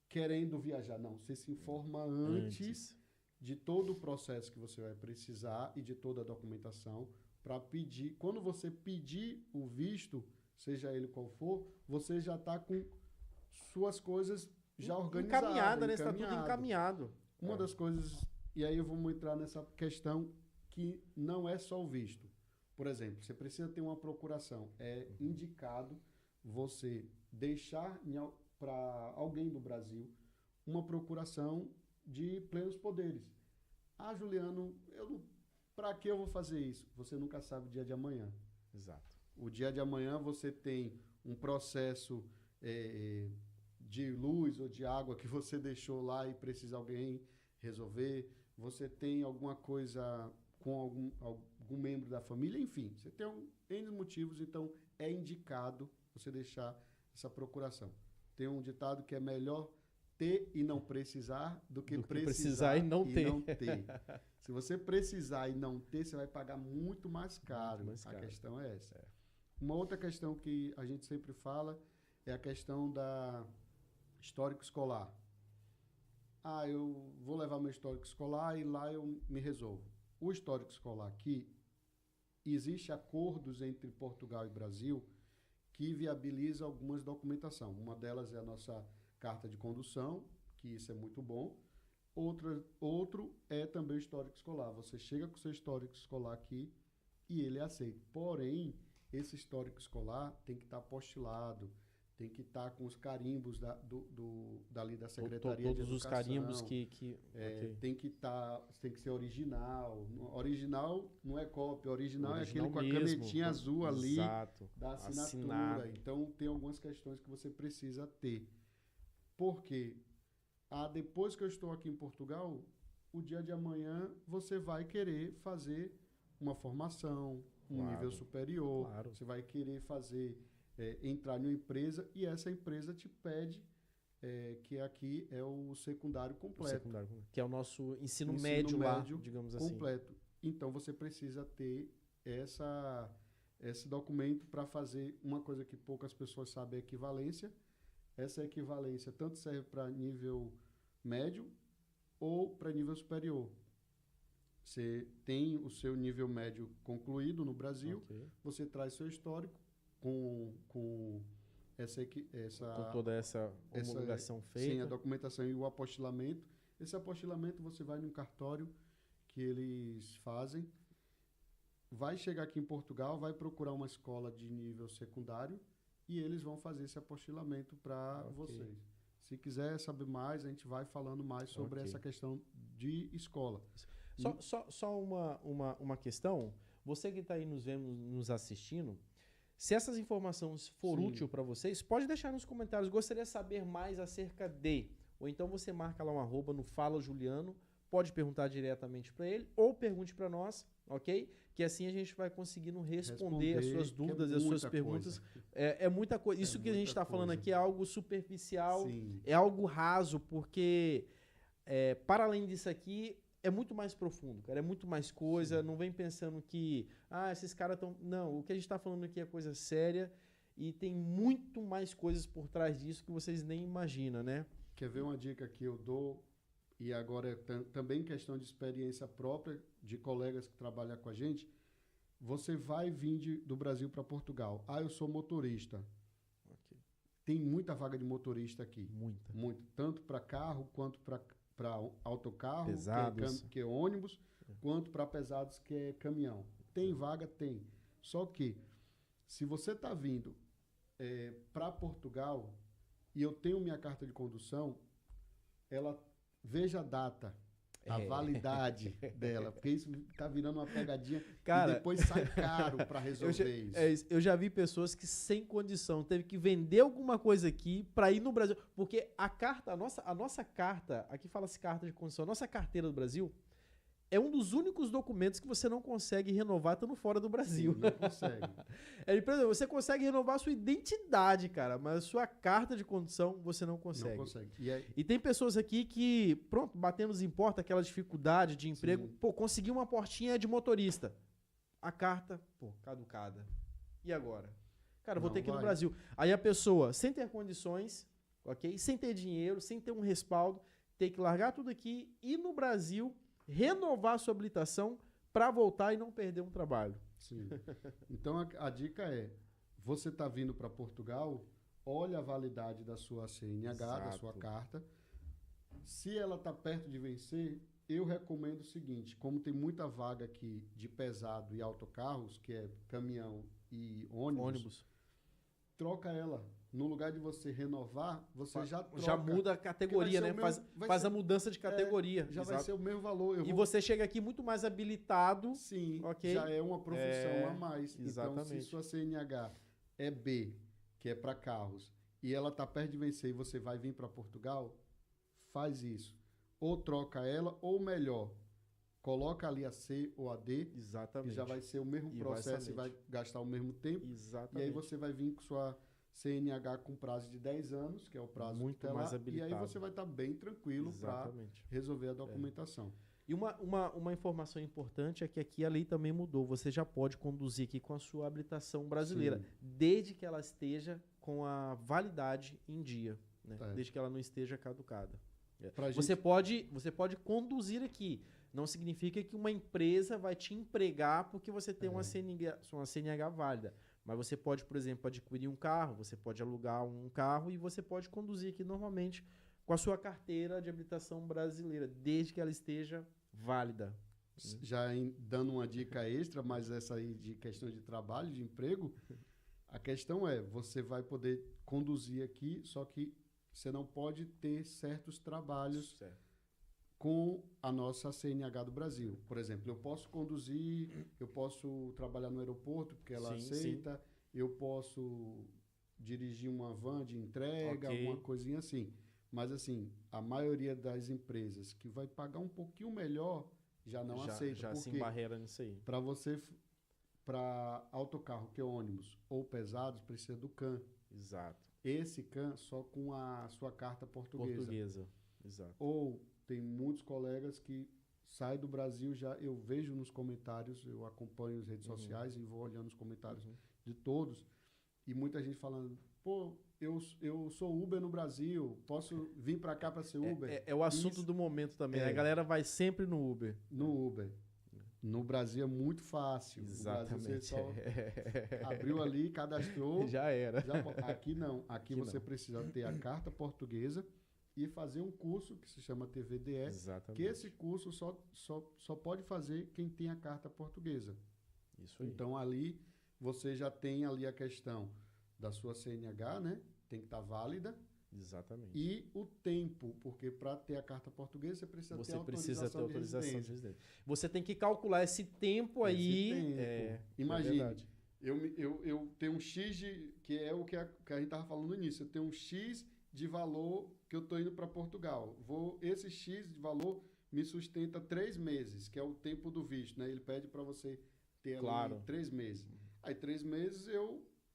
querendo viajar. Não, você se informa antes de todo o processo que você vai precisar e de toda a documentação para pedir. Quando você pedir o visto, seja ele qual for, você já está com suas coisas já organizadas. Encaminhada, né? Está tudo encaminhado. Uma das coisas, e aí vamos entrar nessa questão que não é só o visto. Por exemplo, você precisa ter uma procuração. É indicado você deixar para alguém do Brasil uma procuração de plenos poderes. Juliano, para que eu vou fazer isso? Você nunca sabe o dia de amanhã. Exato. O dia de amanhã você tem um processo de luz ou de água que você deixou lá e precisa alguém resolver. Você tem alguma coisa com algum membro da família, enfim, você tem N motivos, então é indicado você deixar essa procuração. Tem um ditado que é melhor ter e não precisar do que precisar e não ter. Se você precisar e não ter, você vai pagar muito mais caro. A questão é essa. Uma outra questão que a gente sempre fala é a questão da histórico escolar. Eu vou levar meu histórico escolar e lá eu me resolvo. O histórico escolar aqui, existe acordos entre Portugal e Brasil que viabiliza algumas documentação. Uma delas é a nossa carta de condução, que isso é muito bom. Outro é também o histórico escolar. Você chega com o seu histórico escolar aqui e ele é aceito. Porém, esse histórico escolar tem que estar apostilado, tem que estar com os carimbos dali da Secretaria de Educação. Todos os carimbos que tem que ser original. Original não é cópia, original é aquele com a canetinha azul ali da assinatura. Assinado. Então, tem algumas questões que você precisa ter. Porque depois que eu estou aqui em Portugal, o dia de amanhã você vai querer fazer uma formação, nível superior, você vai querer fazer... entrar em uma empresa e essa empresa te pede que aqui é o secundário completo. Que é o nosso ensino médio lá, digamos assim. Completo. Então, você precisa ter esse documento para fazer uma coisa que poucas pessoas sabem, a equivalência. Essa equivalência tanto serve para nível médio ou para nível superior. Você tem o seu nível médio concluído no Brasil, você traz seu histórico, com toda essa homologação feita. Sim, a documentação e o apostilamento. Esse apostilamento você vai num cartório que eles fazem, vai chegar aqui em Portugal, vai procurar uma escola de nível secundário e eles vão fazer esse apostilamento para vocês. Se quiser saber mais, a gente vai falando mais sobre essa questão de escola. Só uma questão. Você que está aí nos assistindo, se essas informações for útil para vocês, pode deixar nos comentários. Gostaria de saber mais acerca de. Ou então você marca lá um @ no Fala Juliano pode perguntar diretamente para ele ou pergunte para nós, ok? Que assim a gente vai conseguindo responder as suas dúvidas, as suas perguntas. É muita coisa. Isso que a gente está falando aqui é algo superficial, Sim. é algo raso, porque para além disso aqui, é muito mais profundo, cara. É muito mais coisa. Sim. Não vem pensando que, esses caras estão... Não, o que a gente está falando aqui é coisa séria e tem muito mais coisas por trás disso que vocês nem imaginam, né? Quer ver uma dica que eu dou? E agora é também questão de experiência própria de colegas que trabalham com a gente. Você vai vir do Brasil para Portugal. Eu sou motorista. Okay. Tem muita vaga de motorista aqui. Muita. Muito. Tanto para carro, quanto para autocarro, Pesados. que é ônibus, quanto para pesados, que é caminhão. Tem vaga? Tem. Só que, se você está vindo para Portugal e eu tenho minha carta de condução, veja a data, a validade dela, porque isso está virando uma pegadinha, cara, e depois sai caro para resolver isso. Eu já vi pessoas que sem condição teve que vender alguma coisa aqui para ir no Brasil, porque a nossa carta, aqui fala-se carta de condução, a nossa carteira do Brasil é um dos únicos documentos que você não consegue renovar estando fora do Brasil. Sim, não consegue. Por exemplo, você consegue renovar a sua identidade, cara, mas a sua carta de condução você não consegue. Não consegue. E tem pessoas aqui que, pronto, batendo os impostos, aquela dificuldade de emprego, Sim. Conseguiu uma portinha de motorista. A carta, caducada. E agora? Cara, eu vou ter que ir no Brasil. Aí a pessoa, sem ter condições, ok? Sem ter dinheiro, sem ter um respaldo, tem que largar tudo aqui, ir no Brasil, renovar a sua habilitação para voltar e não perder um trabalho. Sim. Então a dica é, você está vindo para Portugal, olha a validade da sua CNH, Exato. Da sua carta. Se ela está perto de vencer, eu recomendo o seguinte, como tem muita vaga aqui de pesado e autocarros, que é caminhão e ônibus. Troca ela. No lugar de você renovar, você já troca. Já muda a categoria, né? Faz a mudança de categoria. Já vai ser o mesmo valor. Você chega aqui muito mais habilitado. Sim, okay? já é uma profissão a mais. Exatamente. Então, se sua CNH é B, que é para carros, e ela está perto de vencer e você vai vir para Portugal, faz isso. Ou troca ela, ou melhor, coloca ali a C ou a D, exatamente. Que já vai ser o mesmo processo e vai gastar o mesmo tempo. Exatamente. E aí você vai vir com sua CNH com prazo de 10 anos, que é o prazo muito que mais lá, habilitado. E aí você vai estar bem tranquilo para resolver a documentação. E uma informação importante é que aqui a lei também mudou. Você já pode conduzir aqui com a sua habilitação brasileira, sim, desde que ela esteja com a validade em dia, né? Desde que ela não esteja caducada. Você pode conduzir aqui. Não significa que uma empresa vai te empregar porque você tem uma CNH válida. Mas você pode, por exemplo, adquirir um carro, você pode alugar um carro e você pode conduzir aqui normalmente com a sua carteira de habilitação brasileira, desde que ela esteja válida. Já dando uma dica extra, mas essa aí de questão de trabalho, de emprego, a questão é, você vai poder conduzir aqui, só que você não pode ter certos trabalhos com a nossa CNH do Brasil. Por exemplo, eu posso conduzir, eu posso trabalhar no aeroporto, porque ela aceita, eu posso dirigir uma van de entrega, alguma coisinha assim. Mas, assim, a maioria das empresas que vai pagar um pouquinho melhor já não aceita. Já se embarreira nisso aí. Para autocarro, que é ônibus, ou pesados, precisa do CAN. Exato. Esse CAN só com a sua carta portuguesa. Exato. Ou tem muitos colegas que saem do Brasil, já eu vejo nos comentários, eu acompanho as redes sociais e vou olhando os comentários de todos, e muita gente falando, eu sou Uber no Brasil, posso vir para cá para ser Uber? É o assunto do momento também, A galera vai sempre no Uber. No Uber. No Brasil é muito fácil. Exatamente. No Brasil você só abriu ali, cadastrou. Já era. Aqui não. Aqui você precisa ter a carta portuguesa e fazer um curso que se chama TVDE. Exatamente. Que esse curso só pode fazer quem tem a carta portuguesa. Isso aí. Então ali você já tem ali a questão da sua CNH, né? Tem que estar válida. Exatamente. E o tempo, porque para ter a carta portuguesa você precisa ter autorização de residência. Você tem que calcular esse tempo aí. Imagine, eu tenho um X que é o que a gente estava falando no início. Eu tenho um X de valor que eu estou indo para Portugal. Esse X de valor me sustenta 3 meses, que é o tempo do visto, né? Ele pede para você ter ali Claro. 3 meses. Aí 3 meses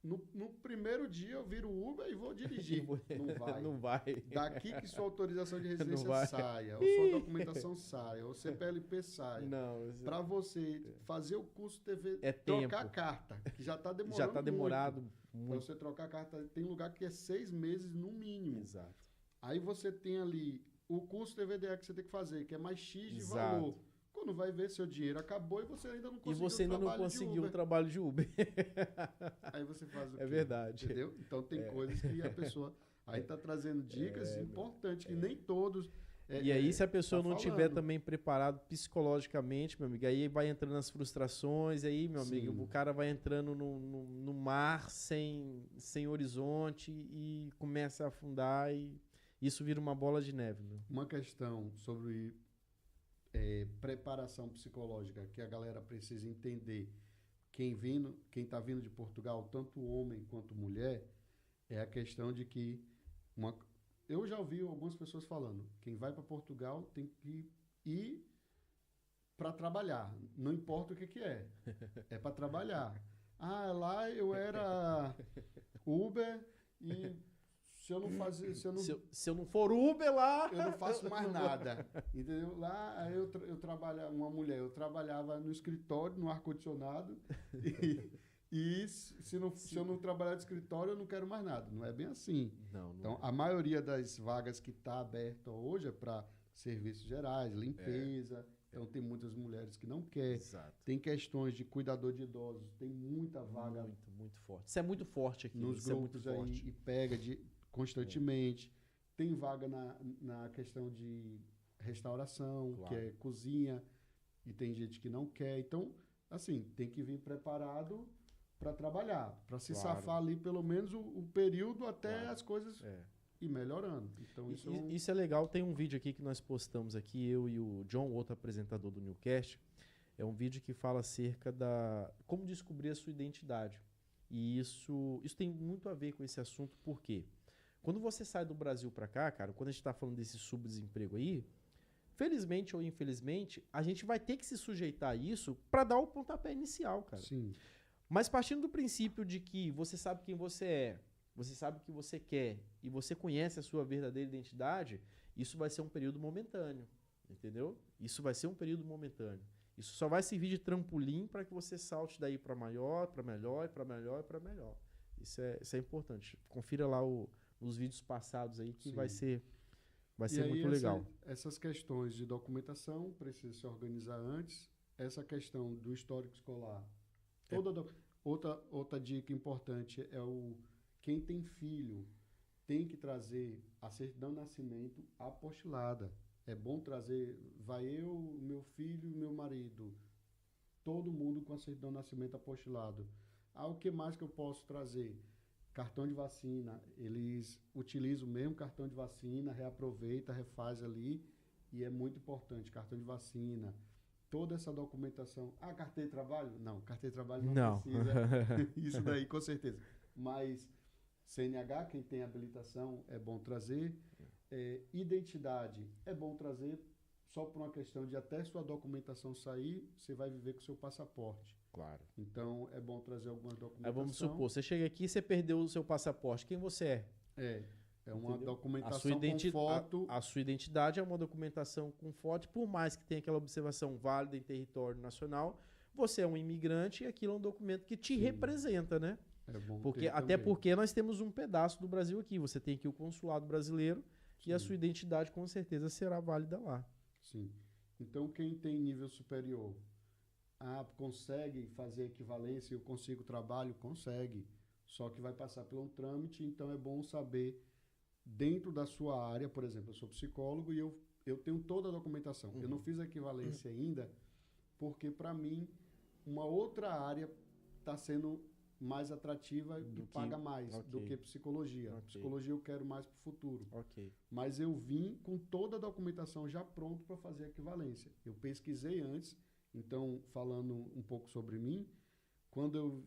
no primeiro dia eu viro Uber e vou dirigir. Não vai. Não vai. Daqui que sua autorização de Não residência vai. saia, ou sua documentação saia, ou CPLP saia. Não. Para você fazer o curso TV, É trocar tempo. a carta, que já está demorando Já está demorado Para muito. você trocar a carta, tem lugar que é 6 meses no mínimo. Exato. Aí você tem ali o curso TVDE que você tem que fazer, que é mais X de Exato. valor. Quando vai ver, seu dinheiro acabou e você ainda não E conseguiu você ainda o não trabalho de conseguiu o Uber. trabalho de Uber. Aí você faz o quê? É verdade. Entendeu? Então tem coisas que a pessoa... Aí tá trazendo dicas importantes, que nem todos... E aí, se a pessoa tá não tiver falando. também preparado psicologicamente, meu amigo, aí vai entrando nas frustrações, aí, meu amigo, Sim. o cara vai entrando no mar sem horizonte e começa a afundar e isso vira uma bola de neve, meu. Uma questão sobre preparação psicológica que a galera precisa entender. Quem está vindo de Portugal, tanto homem quanto mulher, é a questão de que eu já ouvi algumas pessoas falando, quem vai para Portugal tem que ir para trabalhar, não importa o que é para trabalhar. Ah, lá eu era Uber e se eu não fazer, Se eu não for Uber lá, eu não faço mais nada, entendeu? Lá aí eu trabalhava, uma mulher, eu trabalhava no escritório, no ar-condicionado, e se eu não trabalhar de escritório, eu não quero mais nada. Não é bem assim. Não Então, é. a maioria das vagas que está aberta hoje é para serviços gerais, limpeza. Então, tem muitas mulheres que não querem. Exato. Tem questões de cuidador de idosos, tem muita vaga Muito, muito forte. Isso é muito forte aqui. nos Isso é muito grupos aí forte. e pega constantemente. Tem vaga na questão de restauração, Claro. que é cozinha, e tem gente que não quer. Então, assim, tem que vir preparado para trabalhar, para se Claro. safar ali pelo menos o período até Claro. as coisas ir melhorando. Então, isso Isso é legal. Tem um vídeo aqui que nós postamos aqui, eu e o John, outro apresentador do Newcast. É um vídeo que fala acerca da como descobrir a sua identidade. E isso tem muito a ver com esse assunto, por quê? Quando você sai do Brasil para cá, cara, quando a gente está falando desse subdesemprego aí, felizmente ou infelizmente, a gente vai ter que se sujeitar a isso para dar o pontapé inicial, cara. sim, Mas partindo do princípio de que você sabe quem você é, você sabe o que você quer e você conhece a sua verdadeira identidade, isso vai ser um período momentâneo, entendeu? Isso vai ser um período momentâneo. Isso só vai servir de trampolim para que você salte daí para maior, para melhor, para melhor e para melhor. Isso é importante. Confira lá os vídeos passados aí que Sim. vai ser E aí, muito legal. essas questões de documentação precisa se organizar antes. Essa questão do histórico escolar. Outra dica importante é quem tem filho tem que trazer a certidão de nascimento apostilada. É bom trazer, vai eu, meu filho e meu marido, todo mundo com a certidão de nascimento apostilado. O que mais que eu posso trazer? Cartão de vacina, eles utilizam o mesmo cartão de vacina, reaproveita, refaz ali, e é muito importante, cartão de vacina, toda essa documentação. Carteira de trabalho? Não, carteira de trabalho não precisa, isso daí com certeza. Mas CNH, quem tem habilitação, é bom trazer. Identidade, é bom trazer, só por uma questão de até sua documentação sair, você vai viver com seu passaporte. Claro. Então, é bom trazer algumas Aí documentação. vamos supor, você chega aqui e você perdeu o seu passaporte. Quem você é? É uma Entendeu? documentação com foto. A sua identidade é uma documentação com foto, por mais que tenha aquela observação válida em território nacional, você é um imigrante e aquilo é um documento que te Sim. representa, né? É bom Porque, ter até também. porque nós temos um pedaço do Brasil aqui. Você tem aqui o consulado brasileiro e a Sim. sua identidade com certeza será válida lá. Sim. Então, quem tem nível superior, consegue fazer equivalência, eu consigo trabalho? Consegue. Só que vai passar por um trâmite, então é bom saber, dentro da sua área, por exemplo, eu sou psicólogo e eu tenho toda a documentação. Eu não fiz a equivalência ainda, porque para mim, uma outra área está sendo mais atrativa e paga mais do que psicologia. Ok. Psicologia eu quero mais para o futuro. Ok. Mas eu vim com toda a documentação já pronto para fazer a equivalência. Eu pesquisei antes, então, falando um pouco sobre mim, quando eu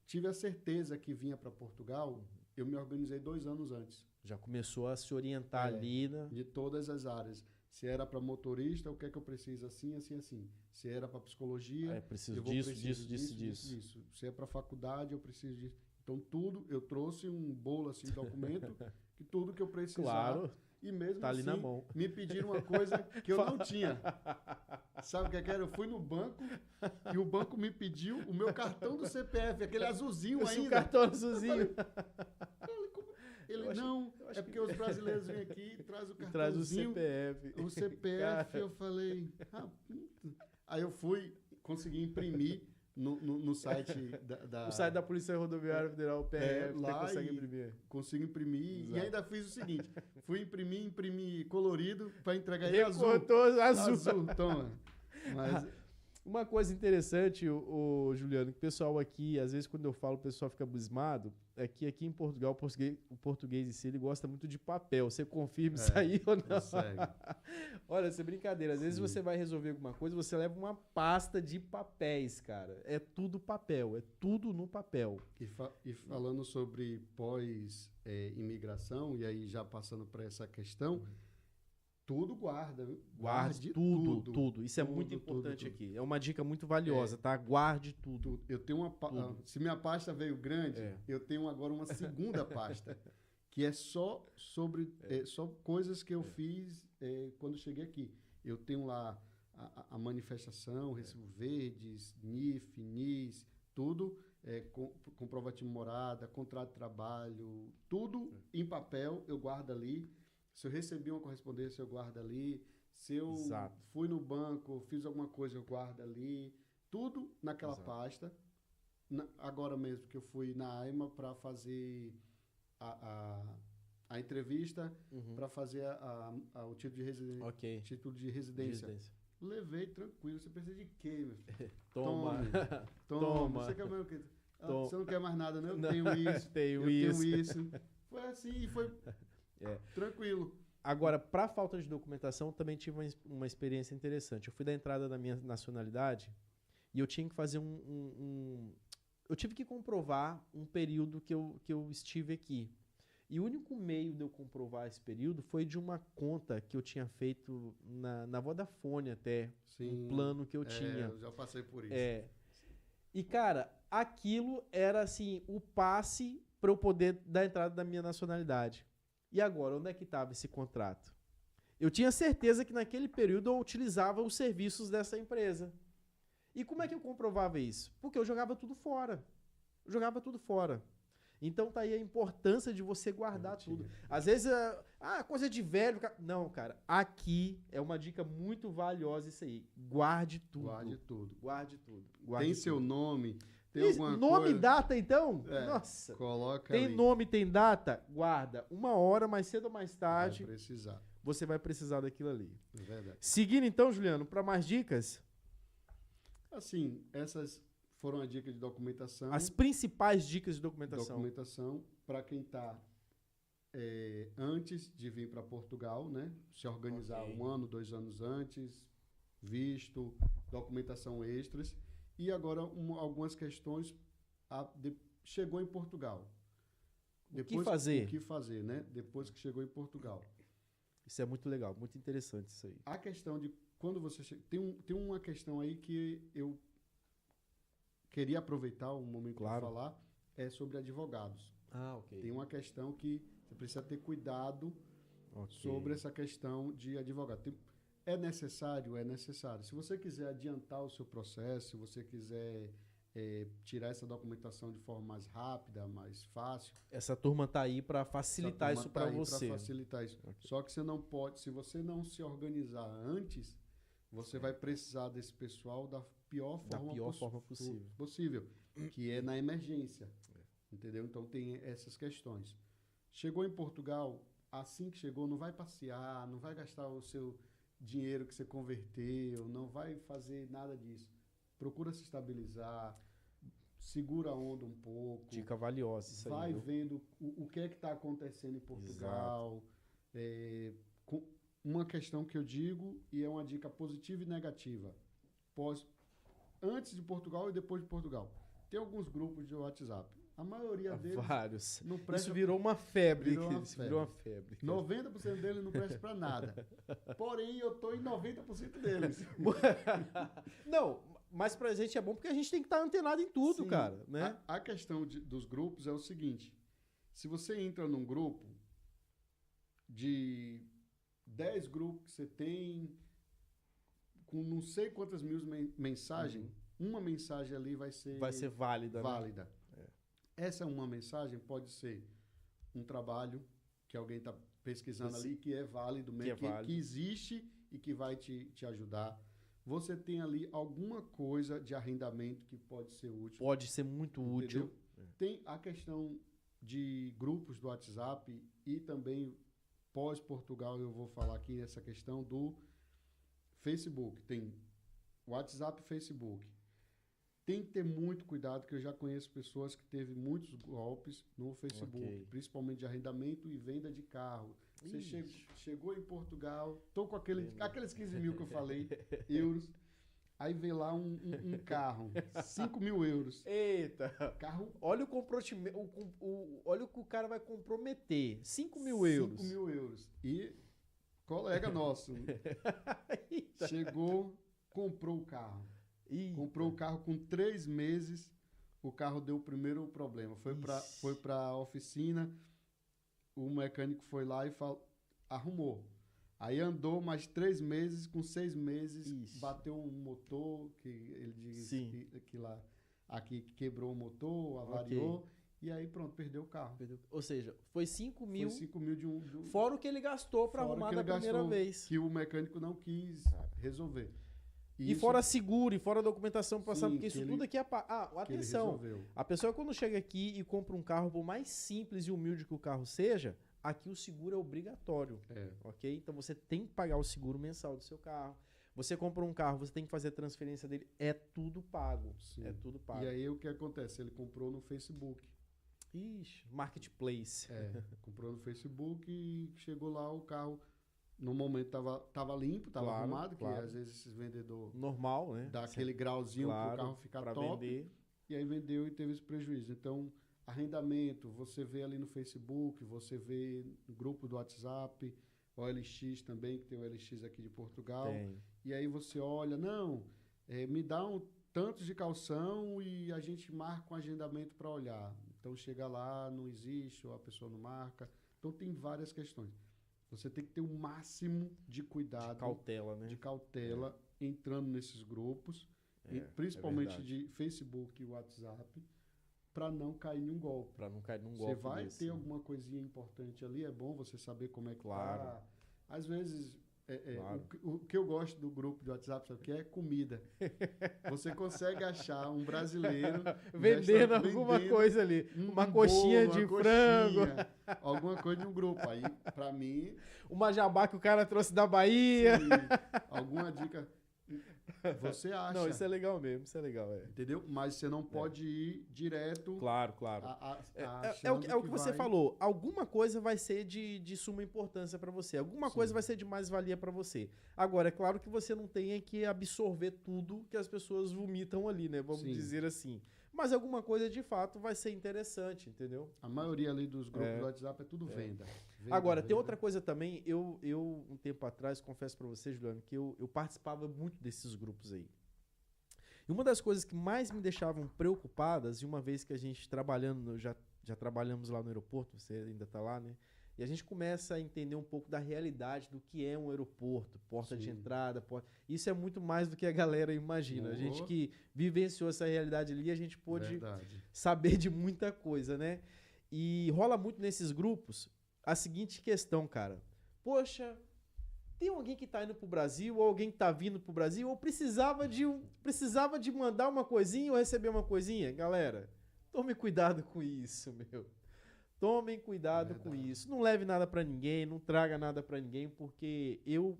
tive a certeza que vinha para Portugal, eu me organizei 2 anos antes, Já começou a se orientar ali, né? de todas as áreas. Se era para motorista, o que é que eu preciso assim, assim, assim. Se era para psicologia, preciso eu vou disso, preciso disso. Se é para faculdade, eu preciso disso. Então, tudo, eu trouxe um bolo, assim, de documento, que tudo que eu precisar. Claro, E mesmo tá ali assim, na mão. me pediram uma coisa que eu não tinha. Sabe o que era? Eu fui no banco e o banco me pediu o meu cartão do CPF, aquele azulzinho ainda. O cartão azulzinho. Ele, não, é porque os brasileiros vêm aqui e traz o cartãozinho. Traz o CPF. O CPF, eu falei... Aí eu fui, consegui imprimir no site da... O site da Polícia Rodoviária Federal, PRF, lá você consegue imprimir. Consigo imprimir. Exato. E ainda fiz o seguinte, fui imprimir colorido para entregar ele azul. Azul. Toma. Mas... Uma coisa interessante, o Juliano, que o pessoal aqui, às vezes quando eu falo, o pessoal fica abismado, é que aqui em Portugal, o português em si, ele gosta muito de papel. Você confirma isso aí ou não? Consegue. Olha, isso é brincadeira. Às vezes você vai resolver alguma coisa, você leva uma pasta de papéis, cara. É tudo papel, é tudo no papel. E falando sobre pós-imigração, e aí já passando para essa questão... Tudo guarda, viu? Guarde tudo. Isso é muito importante aqui. É uma dica muito valiosa, tá? Guarde tudo. Eu tenho uma se minha pasta veio grande, eu tenho agora uma segunda pasta, que é só sobre só coisas que eu fiz quando cheguei aqui. Eu tenho lá a manifestação, Recibo Verdes, NIF, NIS, tudo, comprovativo de morada, contrato de trabalho, tudo em papel, eu guardo ali. Se eu recebi uma correspondência, eu guardo ali. Se eu fui no banco, fiz alguma coisa, eu guardo ali. Tudo naquela pasta. Agora mesmo que eu fui na AIMA para fazer a entrevista, para fazer o título de residência. Okay. Título de residência. Levei tranquilo. Você precisa de quê, meu filho? Toma. Você quer mais o quê? Você não quer mais nada, né? Eu não. tenho isso. tenho isso. Foi assim e foi... Tranquilo. Agora, para falta de documentação, também tive uma experiência interessante. Eu fui da entrada da minha nacionalidade e eu tinha que fazer eu tive que comprovar um período que eu estive aqui. E o único meio de eu comprovar esse período foi de uma conta que eu tinha feito na Vodafone até. Sim, um plano que eu tinha. Eu já passei por isso. E, cara, aquilo era assim, o passe para eu poder dar entrada da minha nacionalidade. E agora, onde é que estava esse contrato? Eu tinha certeza que naquele período eu utilizava os serviços dessa empresa. E como é que eu comprovava isso? Porque eu jogava tudo fora. Então tá aí a importância de você guardar tudo. Às vezes, coisa de velho. Não, cara, aqui é uma dica muito valiosa isso aí. Guarde tudo. Guarde tudo. Tem seu nome... Tem alguma nome coisa? E data, então? Nossa. Coloca tem ali. Nome, tem data? Guarda. Uma hora, mais cedo ou mais tarde. Vai precisar. Você vai precisar daquilo ali. É verdade. Seguindo então, Juliano, para mais dicas? Assim, essas foram as dicas de documentação. As principais dicas de documentação. Documentação para quem está antes de vir para Portugal, né? Se organizar 1 ano, 2 anos antes, visto, documentação extras. E agora algumas questões. Chegou em Portugal. O que fazer? O que fazer, né? Depois que chegou em Portugal. Isso é muito legal, muito interessante isso aí. A questão de quando você chega... Tem uma questão aí que eu queria aproveitar um momento para falar, é sobre advogados. Ok. Tem uma questão que você precisa ter cuidado sobre essa questão de advogado. É necessário? É necessário. Se você quiser adiantar o seu processo, se você quiser tirar essa documentação de forma mais rápida, mais fácil... Essa turma está aí para facilitar isso para você. Para facilitar isso. Okay. Só que você não pode... Se você não se organizar antes, você vai precisar desse pessoal da pior forma possível. Que é na emergência. Entendeu? Então tem essas questões. Chegou em Portugal, assim que chegou, não vai passear, não vai gastar o seu... dinheiro que você converteu, não vai fazer nada disso. Procura se estabilizar, segura a onda um pouco. Dica valiosa isso aí. Vai vendo o que é que está acontecendo em Portugal. Uma questão que eu digo, e é uma dica positiva e negativa. Antes de Portugal e depois de Portugal. Tem alguns grupos de WhatsApp. A maioria deles Vários. não presta. Isso virou uma febre. Virou uma Isso virou uma febre. 90% deles não presta para nada. Porém, eu tô em 90% deles. Não, mas pra gente é bom porque a gente tem que estar antenado em tudo, Sim. cara, né? A questão dos grupos é o seguinte: se você entra num grupo de 10 grupos que você tem, com não sei quantas mil mensagens, uma mensagem ali vai ser válida. Né? válida. Essa uma mensagem pode ser um trabalho que alguém está pesquisando ali, que é válido mesmo, que existe e que vai te ajudar. Você tem ali alguma coisa de arrendamento que pode ser útil. Pode ser muito útil. Tem a questão de grupos do WhatsApp e também pós-Portugal eu vou falar aqui essa questão do Facebook. Tem WhatsApp e Facebook. Tem que ter muito cuidado, que eu já conheço pessoas que teve muitos golpes no Facebook, principalmente de arrendamento e venda de carro. Você chegou em Portugal, tô com aqueles 15 mil que eu falei, euros, aí vê lá um carro, 5 mil euros. Eita! Carro, olha o comprometimento, olha o que o cara vai comprometer, 5 mil euros. 5 mil euros. E colega nosso chegou, comprou o carro. Comprou o carro com 3 meses, o carro deu o primeiro problema. Foi para a oficina, o mecânico foi lá e arrumou. Aí andou mais 3 meses, com 6 meses, bateu um motor, que ele diz que lá, aqui quebrou o motor, avariou, e aí pronto, perdeu o carro. Ou seja, foi 5 mil. Foi 5 mil de um... Fora o que ele gastou para arrumar da primeira vez. Que o mecânico não quis resolver. E fora seguro, e fora documentação passar, porque isso tudo aqui é... atenção, a pessoa quando chega aqui e compra um carro, por mais simples e humilde que o carro seja, aqui o seguro é obrigatório, ok? Então você tem que pagar o seguro mensal do seu carro. Você compra um carro, você tem que fazer a transferência dele, é tudo pago. Sim. É tudo pago. E aí o que acontece? Ele comprou no Facebook. Ixi, marketplace. Comprou no Facebook e chegou lá o carro... No momento tava limpo, tava arrumado, que às vezes esses vendedores... Normal, né? Dá aquele grauzinho para o carro ficar top. Vender. E aí vendeu e teve esse prejuízo. Então, arrendamento, você vê ali no Facebook, você vê no grupo do WhatsApp, OLX também, que tem o OLX aqui de Portugal. Tem. E aí você olha, me dá tantos de calção e a gente marca um agendamento para olhar. Então, chega lá, não existe, ou a pessoa não marca. Então, tem várias questões. Você tem que ter o máximo de cuidado. De cautela, né? De cautela, entrando nesses grupos, principalmente de Facebook e WhatsApp, para não cair em um golpe. Para não cair num golpe. Você vai ter alguma coisinha importante ali, é bom você saber como é que tá. Às vezes, o que eu gosto do grupo de WhatsApp, sabe o que é? Comida. Você consegue achar um brasileiro vendendo alguma coisa ali. Uma coxinha de frango. Alguma coisa no grupo. Aí, pra mim... Uma jabá que o cara trouxe da Bahia. Sim, alguma dica... Você acha. Não, isso é legal mesmo, isso é legal. Entendeu? Mas você não pode ir direto... Claro. É o que você falou. Alguma coisa vai ser de suma importância para você. Alguma coisa vai ser de mais-valia para você. Agora, é claro que você não tem que absorver tudo que as pessoas vomitam ali, né? Vamos dizer assim. Mas alguma coisa, de fato, vai ser interessante, entendeu? A maioria ali dos grupos do WhatsApp é tudo venda. Agora, tem outra coisa também. Eu um tempo atrás, confesso para você, Juliano, que eu participava muito desses grupos aí. E uma das coisas que mais me deixavam preocupadas, e uma vez que a gente trabalhando, já trabalhamos lá no aeroporto, você ainda está lá, né? E a gente começa a entender um pouco da realidade do que é um aeroporto, porta de entrada, Isso é muito mais do que a galera imagina. A gente que vivenciou essa realidade ali, a gente pôde saber de muita coisa, né? E rola muito nesses grupos a seguinte questão, cara. Poxa, tem alguém que tá indo pro Brasil, ou alguém que tá vindo pro Brasil, ou precisava de mandar uma coisinha ou receber uma coisinha? Galera, tome cuidado com isso, meu. Tomem cuidado com isso. Não leve nada para ninguém, não traga nada para ninguém, porque eu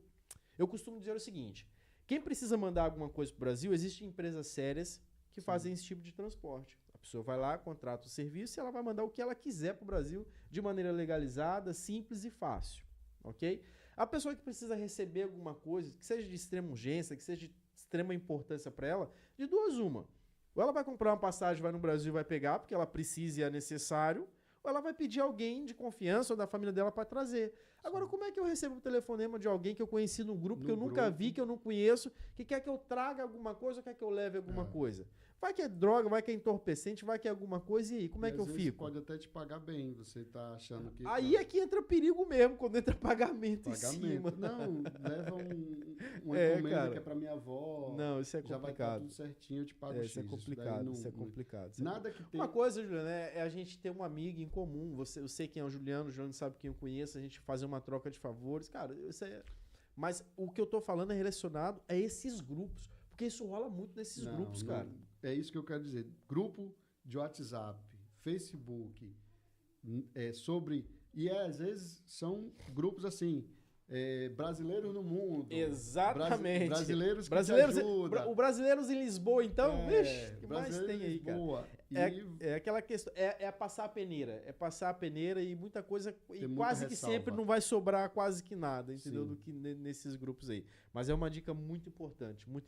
costumo dizer o seguinte: quem precisa mandar alguma coisa pro Brasil, existem empresas sérias que fazem esse tipo de transporte. A pessoa vai lá, contrata o serviço e ela vai mandar o que ela quiser pro Brasil de maneira legalizada, simples e fácil, ok? A pessoa que precisa receber alguma coisa, que seja de extrema urgência, que seja de extrema importância para ela, de duas uma. Ou ela vai comprar uma passagem, vai no Brasil e vai pegar, porque ela precisa e é necessário, ou ela vai pedir alguém de confiança ou da família dela para trazer. Agora, como é que eu recebo um telefonema de alguém que eu conheci no grupo, que eu nunca vi, que eu não conheço, que quer que eu traga alguma coisa ou quer que eu leve alguma coisa? Vai que é droga, vai que é entorpecente, vai que é alguma coisa, e aí, como é que eu fico? Pode até te pagar bem, você tá achando que... Aí é que entra perigo mesmo, quando entra pagamento em cima. Não, leva uma encomenda cara, que é pra minha avó. Não, isso é complicado. Já vai estar tudo certinho, eu te pago X. Isso é complicado, isso é complicado. Nada que tem... Uma coisa, Juliano, é a gente ter um amigo em comum. Eu sei quem é o Juliano sabe quem eu conheço, a gente fazer uma troca de favores. Cara, isso é... Mas o que eu tô falando é relacionado a esses grupos. Porque isso rola muito nesses grupos, cara. É isso que eu quero dizer. Grupo de WhatsApp, Facebook, sobre... E às vezes são grupos assim... brasileiros no mundo. Exatamente. Brasileiros que brasileiros, te ajudam. O Brasileiros em Lisboa, então, o que mais tem aí, Lisboa. Cara? É aquela questão, é passar a peneira. É passar a peneira e muita coisa, e quase que sempre não vai sobrar quase que nada, entendeu? Do que nesses grupos aí. Mas é uma dica muito importante mesmo.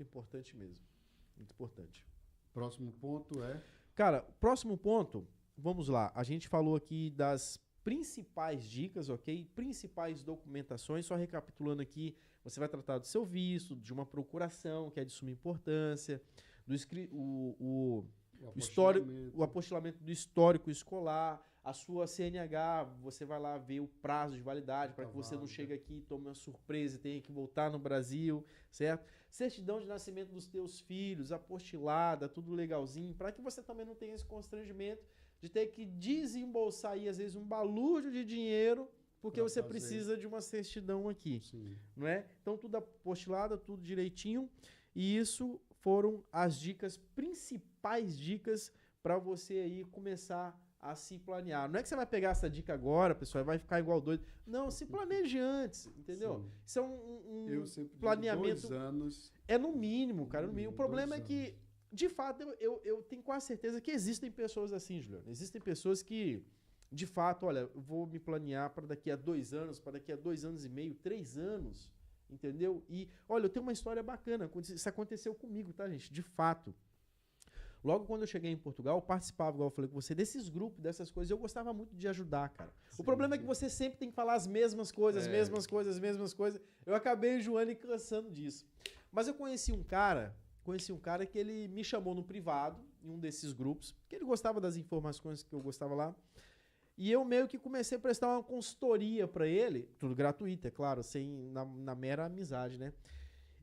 Muito importante. Próximo ponto é... Cara, próximo ponto, vamos lá. A gente falou aqui das principais dicas, ok? Principais documentações, só recapitulando aqui, você vai tratar do seu visto, de uma procuração, que é de suma importância, o apostilamento do histórico escolar, a sua CNH, você vai lá ver o prazo de validade para que você não chegue aqui e tome uma surpresa e tenha que voltar no Brasil, certo? Certidão de nascimento dos teus filhos, apostilada, tudo legalzinho, para que você também não tenha esse constrangimento de ter que desembolsar aí, às vezes, um balúrdio de dinheiro, porque você precisa de uma certidão aqui, não é? Então, tudo apostilado, tudo direitinho, e isso foram as principais dicas para você aí começar a se planear. Não é que você vai pegar essa dica agora, pessoal, e vai ficar igual doido. Não, se planeje antes, entendeu? Sim. Isso é um planeamento... 2 anos... É no mínimo, cara, no mínimo. O problema é que, de fato, eu tenho quase certeza que existem pessoas assim, Juliano. Existem pessoas que, de fato, olha, eu vou me planear para daqui a 2 anos, para daqui a 2 anos e meio, 3 anos, entendeu? E, olha, eu tenho uma história bacana. Isso aconteceu comigo, tá, gente? De fato. Logo quando eu cheguei em Portugal, eu participava, igual eu falei com você, desses grupos, dessas coisas. Eu gostava muito de ajudar, cara. O problema é que você sempre tem que falar as mesmas coisas, as mesmas coisas. Eu acabei enjoando e cansando disso. Mas eu conheci um cara que ele me chamou no privado, em um desses grupos, porque ele gostava das informações que eu gostava lá. E eu meio que comecei a prestar uma consultoria para ele, tudo gratuito, é claro, na mera amizade, né?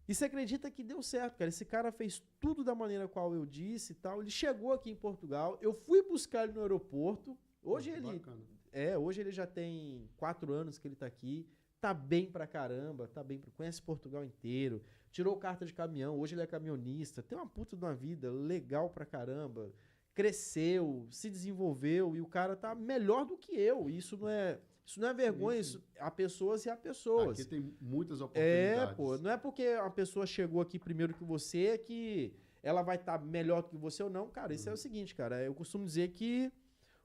E você acredita que deu certo, cara? Esse cara fez tudo da maneira qual eu disse e tal. Ele chegou aqui em Portugal, eu fui buscar ele no aeroporto. Hoje ele já tem 4 anos que ele tá aqui, tá bem pra caramba, conhece Portugal inteiro, tirou carta de caminhão, hoje ele é caminhonista, tem uma puta de uma vida legal pra caramba, cresceu, se desenvolveu e o cara tá melhor do que eu. Isso não é vergonha, isso há pessoas e há pessoas. Aqui tem muitas oportunidades. Não é porque a pessoa chegou aqui primeiro que você que ela vai estar melhor do que você ou não. Cara, isso é o seguinte, cara, eu costumo dizer que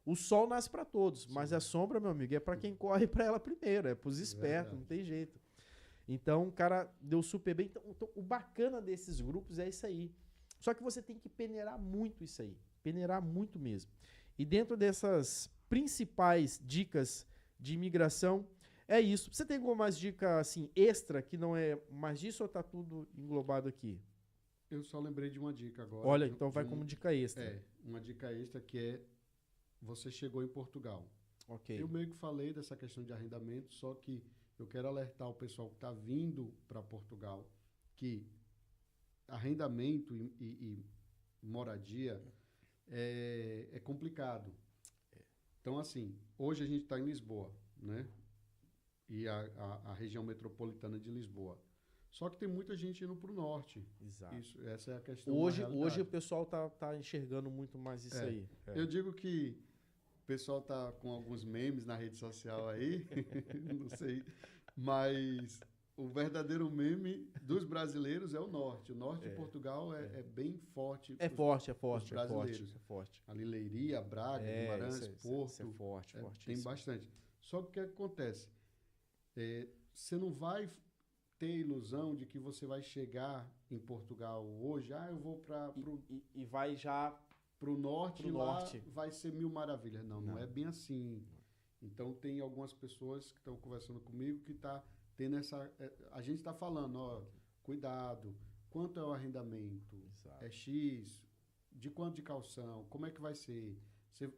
o sol nasce para todos, mas a sombra, meu amigo, é para quem corre para ela primeiro, é pros espertos, não tem jeito. Então, o cara deu super bem. Então, o bacana desses grupos é isso aí. Só que você tem que peneirar muito isso aí, peneirar muito mesmo. E dentro dessas principais dicas de imigração, é isso. Você tem alguma mais dica assim, extra, que não é mais disso ou tá tudo englobado aqui? Eu só lembrei de uma dica agora. Olha, então vai como dica extra. Uma dica extra que é, você chegou em Portugal. Ok. Eu meio que falei dessa questão de arrendamento, só que eu quero alertar o pessoal que está vindo para Portugal que arrendamento e moradia é complicado. Então, assim, hoje a gente está em Lisboa, né? E a região metropolitana de Lisboa. Só que tem muita gente indo para o norte. Exato. Essa é a questão. Hoje o pessoal tá enxergando muito mais isso aí. Eu digo que o pessoal tá com alguns memes na rede social aí, não sei, mas o verdadeiro meme dos brasileiros é o norte. O norte de Portugal é bem forte. É forte. Brasileiros. É forte. Ali Leiria, Braga, Guimarães, Porto. Isso é forte. Tem bastante. Só que o que acontece? Você não vai ter ilusão de que você vai chegar em Portugal hoje, eu vou para e vai já pro norte, pro e lá norte. vai ser mil maravilhas. Não Não. é bem assim. Então tem algumas pessoas que estão conversando comigo que tá tendo a gente está falando, ó, cuidado, quanto é o arrendamento? Exato. É X, de quanto de calção? Como é que vai ser?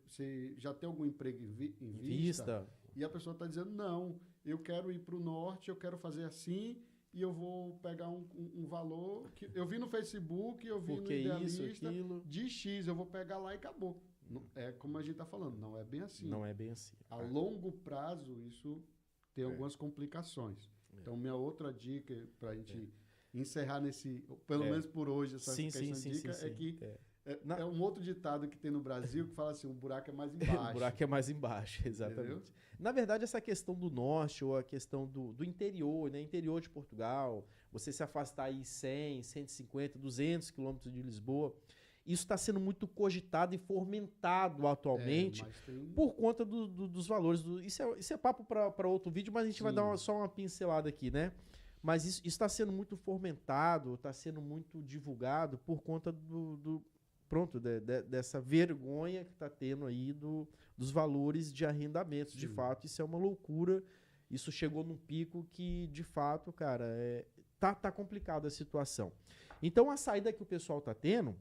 Você já tem algum emprego em vista? E a pessoa está dizendo, não, eu quero ir para o norte, eu quero fazer assim, e eu vou pegar um valor que eu vi no Facebook, eu vi Porque no Idealista, isso, aquilo. de X, eu vou pegar lá e acabou. É como a gente está falando, não é bem assim. Não é bem assim. A longo prazo, isso tem algumas complicações. Então, minha outra dica para a gente encerrar pelo menos por hoje, essa questão de dica, é que é um outro ditado que tem no Brasil que fala assim, o buraco é mais embaixo. O buraco é mais embaixo, exatamente. Entendeu? Na verdade, essa questão do norte ou a questão do interior, né? Interior de Portugal, você se afastar aí 100, 150, 200 quilômetros de Lisboa, isso está sendo muito cogitado e fomentado atualmente por conta dos valores. Isso é papo para outro vídeo, mas a gente vai dar só uma pincelada aqui, né? Mas isso está sendo muito fomentado, está sendo muito divulgado por conta dessa vergonha que está tendo aí dos valores de arrendamentos. De fato, isso é uma loucura. Isso chegou num pico que, de fato, cara, tá complicada a situação. Então, a saída que o pessoal tá tendo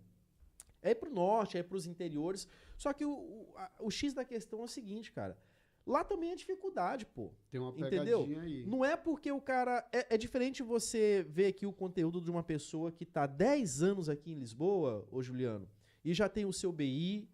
é ir pro norte, é ir pros interiores. Só que o X da questão é o seguinte, cara. Lá também é dificuldade, pô. Tem uma pegadinha aí. Não é porque o cara... É diferente você ver aqui o conteúdo de uma pessoa que tá 10 anos aqui em Lisboa, ô Juliano, e já tem o seu BI,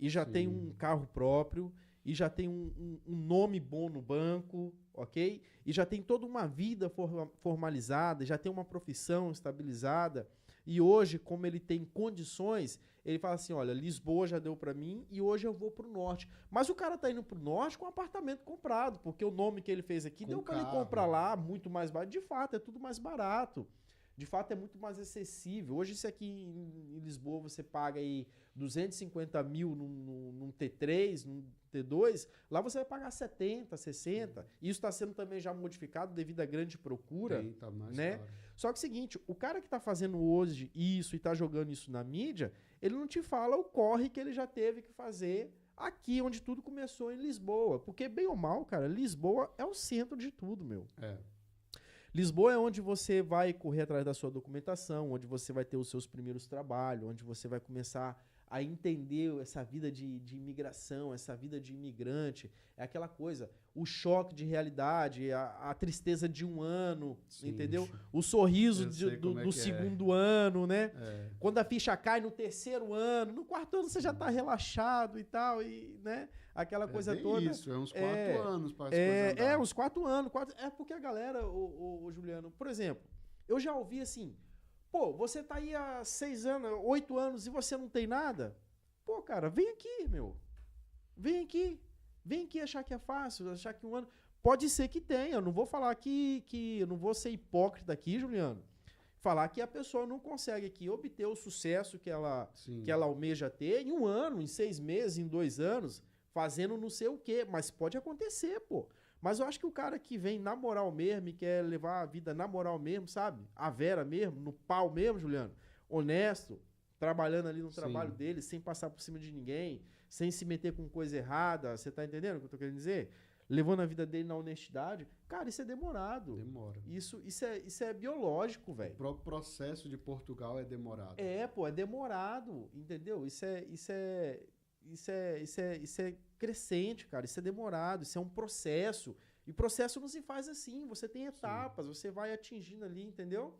e já tem um carro próprio, e já tem um nome bom no banco, ok? E já tem toda uma vida formalizada, já tem uma profissão estabilizada. E hoje, como ele tem condições, ele fala assim, olha, Lisboa já deu para mim e hoje eu vou pro norte. Mas o cara tá indo pro norte com um apartamento comprado, porque o nome que ele fez aqui deu para ele comprar lá muito mais barato. De fato, é tudo mais barato. De fato, é muito mais acessível. Hoje, se aqui em Lisboa você paga aí 250 mil num T3, num T2, lá você vai pagar 70, 60. E isso está sendo também já modificado devido à grande procura. Tá mais né? caro. Só que é o seguinte, o cara que está fazendo hoje isso e está jogando isso na mídia, ele não te fala o corre que ele já teve que fazer aqui, onde tudo começou em Lisboa. Porque, bem ou mal, cara, Lisboa é o centro de tudo, meu. Lisboa é onde você vai correr atrás da sua documentação, onde você vai ter os seus primeiros trabalhos, onde você vai começar a entender essa vida de imigração, essa vida de imigrante. É aquela coisa, o choque de realidade, a tristeza de um ano, entendeu? O sorriso do segundo ano, né? Quando a ficha cai no terceiro ano, no quarto ano você já está relaxado e tal, e, né? Aquela coisa toda. Isso, uns 4 anos para as coisas andar. Uns 4 anos. É porque a galera, o Juliano, por exemplo, eu já ouvi assim, pô, você tá aí há 6 anos, 8 anos e você não tem nada? Pô, cara, vem aqui, meu. Vem aqui. Vem aqui achar que é fácil, achar que um ano... Pode ser que tenha, eu não vou falar que eu não vou ser hipócrita aqui, Juliano. Falar que a pessoa não consegue aqui obter o sucesso que ela almeja ter em 1 ano, em 6 meses, em 2 anos, fazendo não sei o quê, mas pode acontecer, pô. Mas eu acho que o cara que vem na moral mesmo e quer levar a vida na moral mesmo, sabe? A vera mesmo, no pau mesmo, Juliano, honesto, trabalhando ali no trabalho dele, sem passar por cima de ninguém, sem se meter com coisa errada, você tá entendendo o que eu tô querendo dizer? Levando a vida dele na honestidade, cara, isso é demorado. Demora. Isso é biológico, velho. O próprio processo de Portugal é demorado. Pô, é demorado, entendeu? Isso é crescente, cara. Isso é demorado, isso é um processo. E processo não se faz assim. Você tem etapas, você vai atingindo ali, entendeu?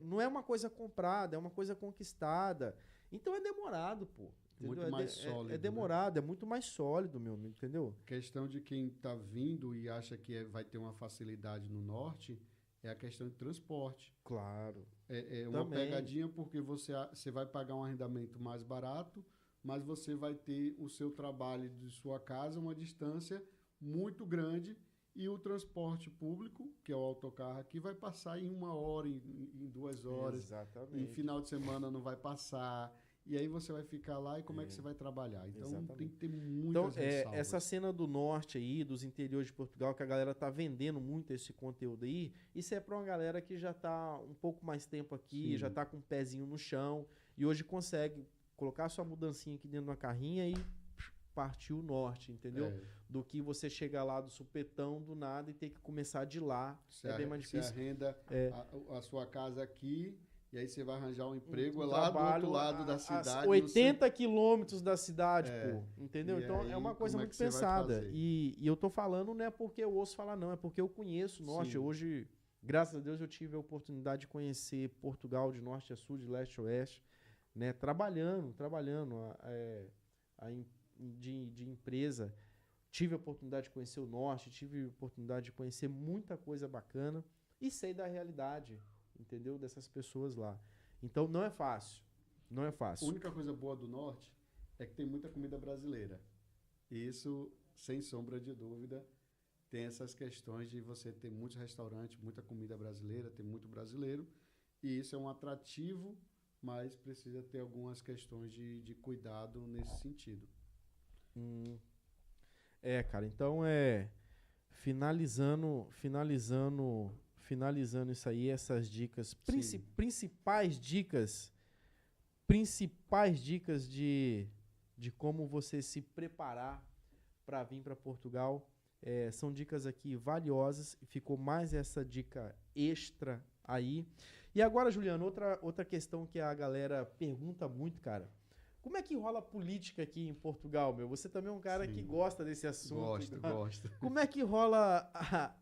Não é uma coisa comprada, é uma coisa conquistada. Então é demorado, pô. Entendeu? Muito mais sólido. É demorado, é muito mais sólido, meu amigo, entendeu? Questão de quem está vindo e acha que vai ter uma facilidade no norte é a questão de transporte. Claro. É uma pegadinha porque você vai pagar um arrendamento mais barato, mas você vai ter o seu trabalho de sua casa uma distância muito grande e o transporte público, que é o autocarro aqui, vai passar em 1 hora, em 2 horas. Exatamente. Em final de semana não vai passar. e aí você vai ficar lá e como é que você vai trabalhar? Então Exatamente. tem que ter Então, muitas ressalvas. essa cena do norte aí, dos interiores de Portugal, que a galera tá vendendo muito esse conteúdo aí, isso é para uma galera que já tá um pouco mais tempo aqui, Sim. já tá com o pezinho no chão, e hoje consegue colocar sua mudancinha aqui dentro da carrinha e partir o norte, entendeu? É. Do que você chegar lá do supetão do nada e ter que começar de lá. Você bem mais difícil. Você arrenda a sua casa aqui e aí você vai arranjar um emprego Um lá do trabalho outro lado da a cidade. 80 quilômetros da cidade, É. pô. Entendeu? E Então aí, é uma coisa como é muito que você vai pensada. fazer? E eu tô falando não é porque eu ouço falar, não. É porque eu conheço o norte. Sim. Hoje, graças a Deus, eu tive a oportunidade de conhecer Portugal de norte a sul, de leste a oeste, né? Trabalhando de empresa. Tive a oportunidade de conhecer o norte, tive a oportunidade de conhecer muita coisa bacana e sei da realidade, entendeu? Dessas pessoas lá. Então não é fácil. Não é A fácil. única coisa boa do norte é que tem muita comida brasileira. E isso, sem sombra de dúvida, tem essas questões de você ter muitos restaurantes, muita comida brasileira, tem muito brasileiro. E isso é um atrativo, mas precisa ter algumas questões de cuidado nesse sentido. Cara, então finalizando isso aí, essas dicas, Sim. principais dicas de como você se preparar para vir para Portugal, são dicas aqui valiosas. Ficou mais essa dica extra aí. E agora, Juliano, outra questão que a galera pergunta muito, cara. Como é que rola a política aqui em Portugal, meu? Você também é um cara Sim. que gosta desse assunto. Gosto. Como é que rola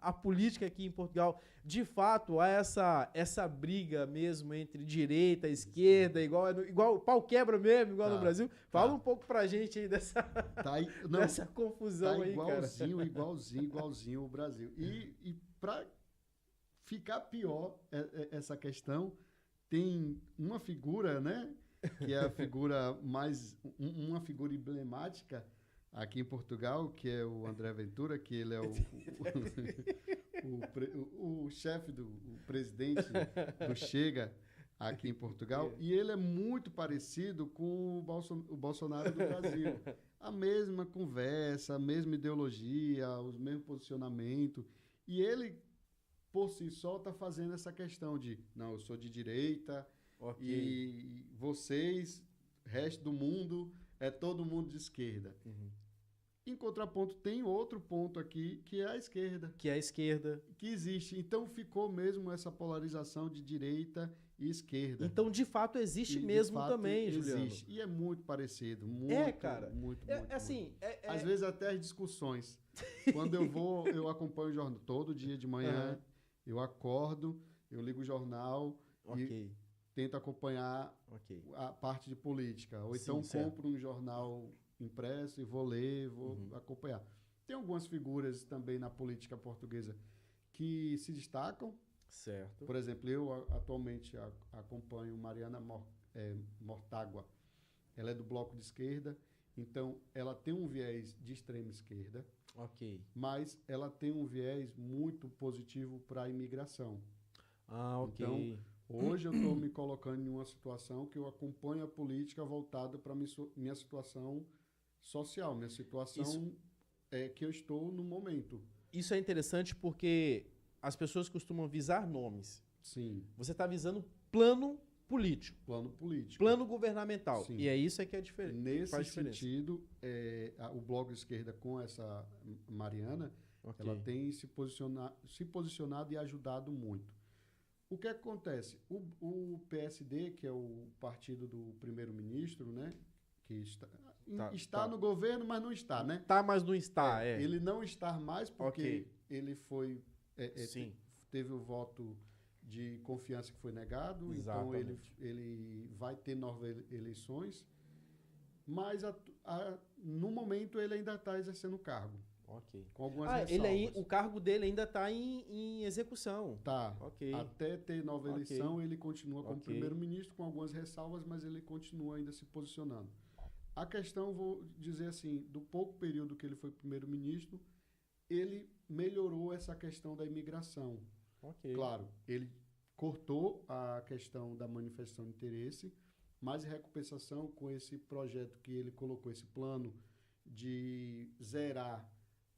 a política aqui em Portugal? De fato, há essa briga mesmo entre direita e esquerda, igual pau quebra mesmo, igual no Brasil? Fala um pouco pra gente aí dessa confusão aí, cara. Igualzinho o Brasil. E para ficar pior essa questão, tem uma figura, né? Que é a figura uma figura emblemática aqui em Portugal, que é o André Ventura, que ele é o chefe o presidente do Chega aqui em Portugal, e ele é muito parecido com o Bolsonaro do Brasil. A mesma conversa, a mesma ideologia, os mesmos posicionamentos, e ele, por si só, está fazendo essa questão de, não, eu sou de direita, Ok. e vocês, resto do mundo, é todo mundo de esquerda. Uhum. Em contraponto, tem outro ponto aqui, que é a esquerda. Que é a esquerda. Que existe. Então, ficou mesmo essa polarização de direita e esquerda. Então, de fato, existe E, de mesmo fato, também, Juliano. existe. E é muito parecido. Muito, Cara. Muito. Assim, Às vezes, até as discussões. Quando eu acompanho o jornal todo dia de manhã, eu acordo, eu ligo o jornal e tento acompanhar a parte de política. Ou então compro um jornal impresso e vou ler, vou acompanhar. Tem algumas figuras também na política portuguesa que se destacam. Certo. Por exemplo, eu atualmente acompanho Mariana Mortágua. Ela é do Bloco de Esquerda, então ela tem um viés de extrema esquerda, mas ela tem um viés muito positivo para a imigração. Então, hoje eu estou me colocando em uma situação que eu acompanho a política voltada para minha situação social, minha situação que eu estou no momento. Isso é interessante porque as pessoas costumam visar nomes. Sim. Você está visando plano político. Plano governamental. Sim. E é isso que é diferente. Nesse sentido, o Bloco de Esquerda com essa Mariana, ela tem se posicionado e ajudado muito. O que acontece? O PSD, que é o partido do primeiro-ministro, né? Que está no governo, mas não está, né? Tá, mas não está, Ele não está mais porque ele foi... teve o voto de confiança que foi negado, Exatamente. Então ele vai ter novas eleições, mas no momento ele ainda está exercendo o cargo. Com algumas ressalvas. O cargo dele ainda está em execução. Tá. Até ter nova eleição, ele continua como primeiro-ministro, com algumas ressalvas, mas ele continua ainda se posicionando. A questão, vou dizer assim, do pouco período que ele foi primeiro-ministro, ele melhorou essa questão da imigração. Claro, ele cortou a questão da manifestação de interesse, Mas, em recompensação, com esse projeto que ele colocou, esse plano de zerar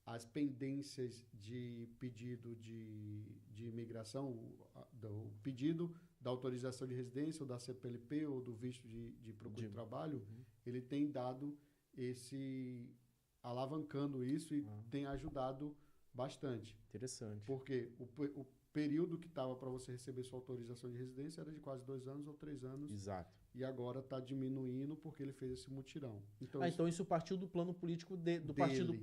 as pendências de pedido de imigração, o pedido da autorização de residência, ou da CPLP, ou do visto de procura de trabalho, ele tem dado alavancando isso e tem ajudado bastante. Interessante. Porque o período que estava para você receber sua autorização de residência era de quase 2 anos ou 3 anos. Exato. E agora está diminuindo porque ele fez esse mutirão. Então isso partiu do plano político do partido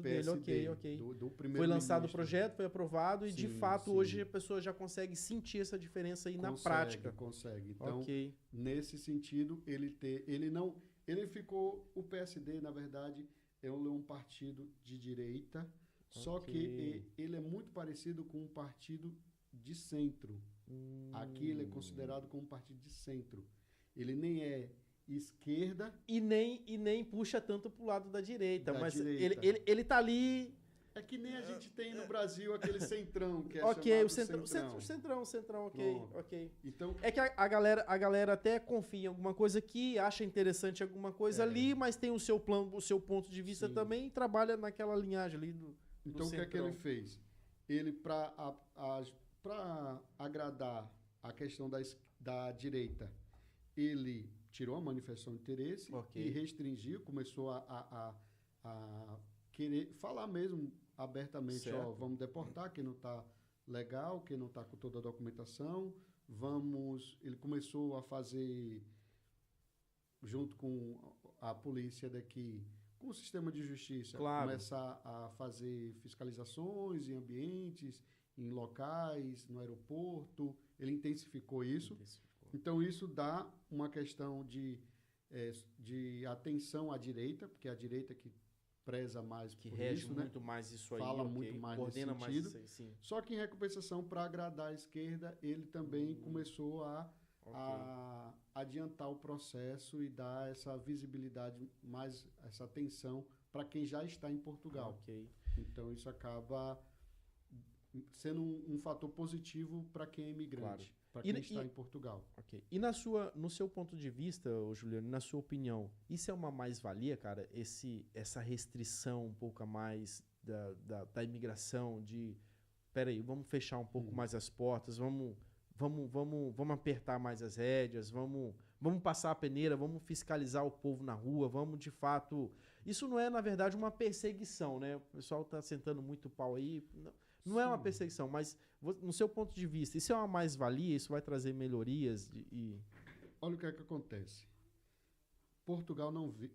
dele. Ok. Do primeiro foi lançado o projeto, foi aprovado e, de fato, hoje a pessoa já consegue sentir essa diferença aí na prática. Consegue. Então, nesse sentido, o PSD, na verdade, é um partido de direita, só que ele é muito parecido com um partido de centro. Aqui ele é considerado como um partido de centro. Ele nem é esquerda... E nem puxa tanto pro lado da direita. Ele tá ali... É que nem a gente tem no Brasil aquele centrão, que é chamado centrão, ok. Então, é que a galera até confia em alguma coisa aqui, acha interessante alguma coisa ali, mas tem o seu plano, o seu ponto de vista também e trabalha naquela linhagem ali do Então, o que é que ele fez? Ele, para agradar a questão da direita, ele tirou a manifestação de interesse e restringiu, começou a querer falar mesmo abertamente, vamos deportar quem não está legal, quem não está com toda a documentação, ele começou a fazer, junto com a polícia daqui, com o sistema de justiça, começar a fazer fiscalizações em ambientes, em locais, no aeroporto, ele intensificou isso. Então, isso dá uma questão de atenção à direita, porque é a direita que preza mais que por rege isso, muito mais isso aí, fala muito mais coordena nesse mais sentido. isso aí, sim. Só que, em recompensação, para agradar a esquerda, ele também começou a adiantar o processo e dar essa visibilidade, mais essa atenção para quem já está em Portugal. Então, isso acaba sendo um fator positivo para quem é imigrante, para quem está em Portugal. E no seu ponto de vista, Juliano, na sua opinião, isso é uma mais-valia, cara? Essa restrição um pouco a mais da imigração, peraí, vamos fechar um pouco mais as portas, vamos apertar mais as rédeas, vamos passar a peneira, vamos fiscalizar o povo na rua, vamos de fato... Isso não é, na verdade, uma perseguição, né? O pessoal está sentando muito pau aí... Não é uma perseguição, mas no seu ponto de vista, isso é uma mais-valia? Isso vai trazer melhorias? Olha o que é que acontece. Portugal não vi.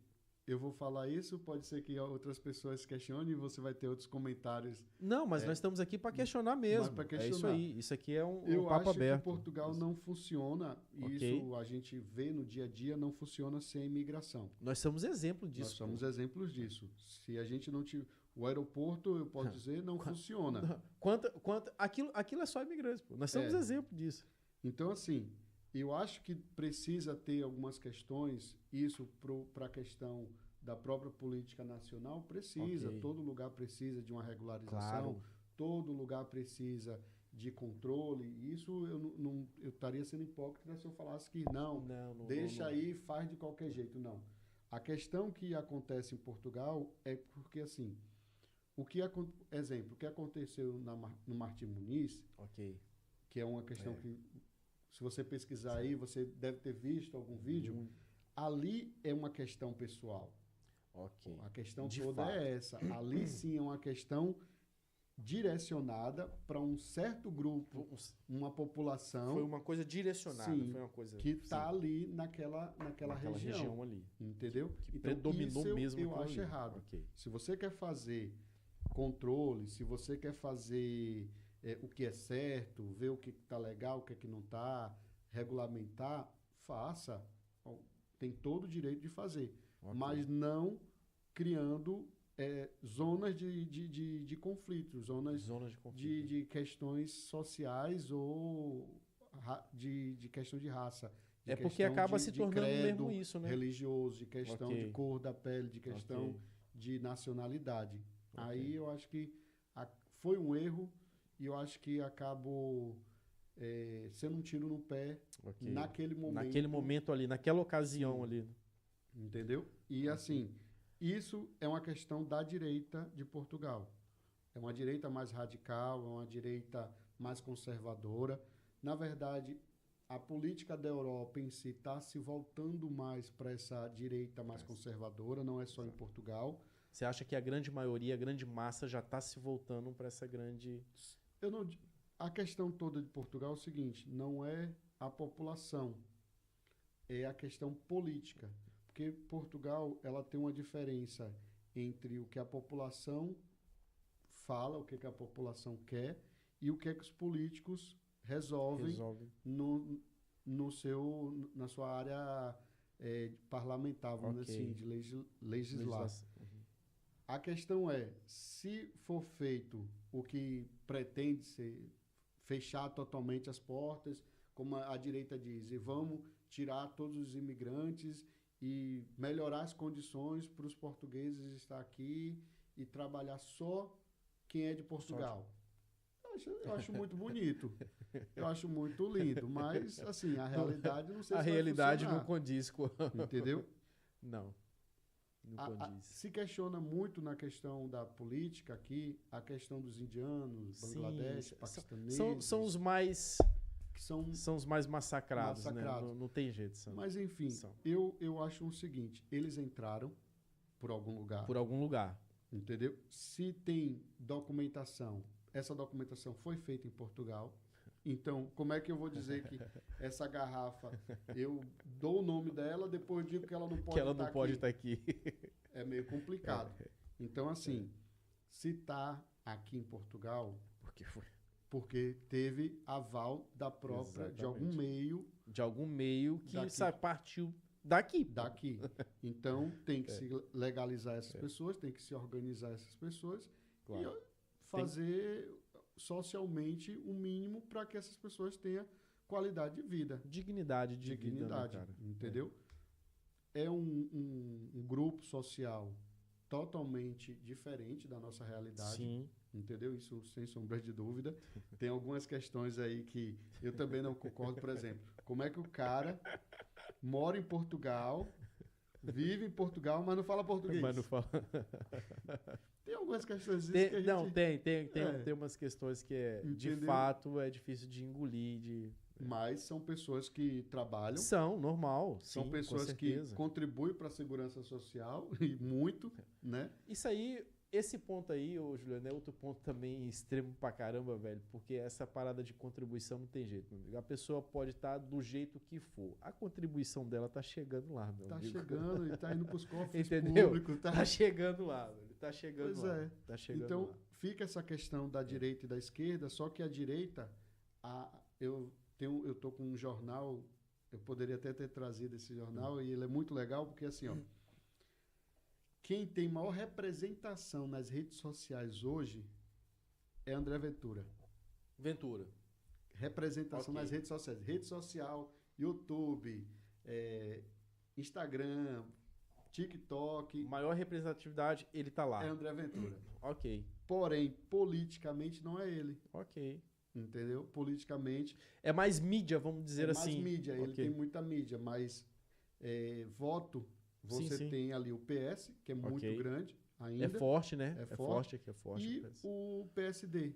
Eu vou falar isso, pode ser que outras pessoas questionem e você vai ter outros comentários. Não, mas nós estamos aqui para questionar mesmo. É isso aí. Isso aqui é um papo aberto. Eu acho que Portugal não funciona, e isso a gente vê no dia a dia, não funciona sem imigração. Nós somos exemplo disso. Nós somos exemplos disso. Se a gente não tiver... O aeroporto, eu posso dizer, não funciona. Aquilo é só imigrantes, pô. Nós somos exemplo disso. Então, assim, eu acho que precisa ter algumas questões, isso para a questão da própria política nacional, precisa. Todo lugar precisa de uma regularização, todo lugar precisa de controle. Isso eu estaria sendo hipócrita se eu falasse que não deixa aí, faz de qualquer jeito. Não. A questão que acontece em Portugal é porque, assim... o que aconteceu no Martim Muniz, que é uma questão que, se você pesquisar aí, você deve ter visto algum vídeo, ali é uma questão pessoal. A questão toda é essa. Ali sim é uma questão direcionada para um certo grupo, uma população. Foi uma coisa direcionada, foi uma coisa que está ali naquela região ali. Entendeu? Que predominou mesmo. Eu acho errado. Se você quer fazer controle, se você quer fazer o que é certo, ver o que está legal, o que é que não está, regulamentar, faça. Tem todo o direito de fazer. Mas não criando zonas de conflito, zonas de questões sociais ou de questão de raça. Porque acaba se tornando mesmo isso, né? Religioso, de questão de cor da pele, de questão de nacionalidade. Aí eu acho que foi um erro e eu acho que acabou sendo um tiro no pé Ok. naquele momento. Naquele momento ali, naquela ocasião ali. Entendeu? E assim, isso é uma questão da direita de Portugal. É uma direita mais radical, é uma direita mais conservadora. Na verdade, a política da Europa em si está se voltando mais para essa direita mais conservadora, não é só em Portugal. Você acha que a grande maioria, a grande massa já está se voltando para essa grande... Eu não, a questão toda de Portugal é o seguinte, não é a população, é a questão política. Porque Portugal ela tem uma diferença entre o que a população fala, o que a população quer e o que os políticos resolvem na sua área parlamentar, vamos dizer assim, de legislar. A questão é, se for feito o que pretende ser, fechar totalmente as portas, como a direita diz, e vamos tirar todos os imigrantes e melhorar as condições para os portugueses estar aqui e trabalhar só quem é de Portugal. Eu acho muito bonito. Eu acho muito lindo, mas assim, a realidade não sei a se realidade vai não condiz com... Entendeu? Não condiz. Se questiona muito na questão da política aqui, a questão dos indianos, Bangladesh, paquistaneses. São os mais... Que são os mais massacrados, né? Não tem jeito. Mas enfim, eu acho o seguinte, eles entraram por algum lugar. Por algum lugar. Entendeu? Se tem documentação, essa documentação foi feita em Portugal. Então, como é que eu vou dizer que essa garrafa, eu dou o nome dela, depois eu digo que ela não pode estar aqui? Que ela não pode estar aqui. É meio complicado. Então, assim, se está aqui em Portugal... Porque foi... Porque teve aval da própria, de algum meio... De algum meio que partiu daqui. Daqui. Então, tem que se legalizar essas pessoas, tem que se organizar essas pessoas e fazer socialmente o mínimo para que essas pessoas tenham qualidade de vida. Dignidade de vida, né, cara? Entendeu? É um grupo social totalmente diferente da nossa realidade. Sim. Entendeu? Isso sem sombra de dúvida. Tem algumas questões aí que eu também não concordo. Por exemplo, como é que o cara mora em Portugal, vive em Portugal, mas não fala português? Mas não fala. Tem algumas questões que a gente... Não, tem umas questões que de fato é difícil de engolir. Mas são pessoas que trabalham. São, normal. São pessoas que contribuem para a segurança social, e muito, né? Isso aí... Esse ponto aí, Juliano, é outro ponto também extremo pra caramba, velho, porque essa parada de contribuição não tem jeito, meu amigo. A pessoa pode estar do jeito que for. A contribuição dela tá chegando lá, meu amigo. Tá chegando e tá indo pros cofres públicos. Tá chegando lá, velho. Tá chegando lá. Pois é. Tá chegando então, lá. Fica essa questão da direita e da esquerda, só que a direita, eu tô com um jornal, eu poderia até ter trazido esse jornal, e ele é muito legal, porque assim, ó, quem tem maior representação nas redes sociais hoje é André Ventura. Representação nas redes sociais. Rede social, YouTube, Instagram, TikTok. Maior representatividade, ele tá lá. É André Ventura. Ok. Porém, politicamente não é ele. Ok. Entendeu? Politicamente. É mais mídia, vamos dizer assim. É mais mídia, ele tem muita mídia, mas voto... Você tem ali o PS, que é muito grande ainda. É forte, né? É forte. E o PSD,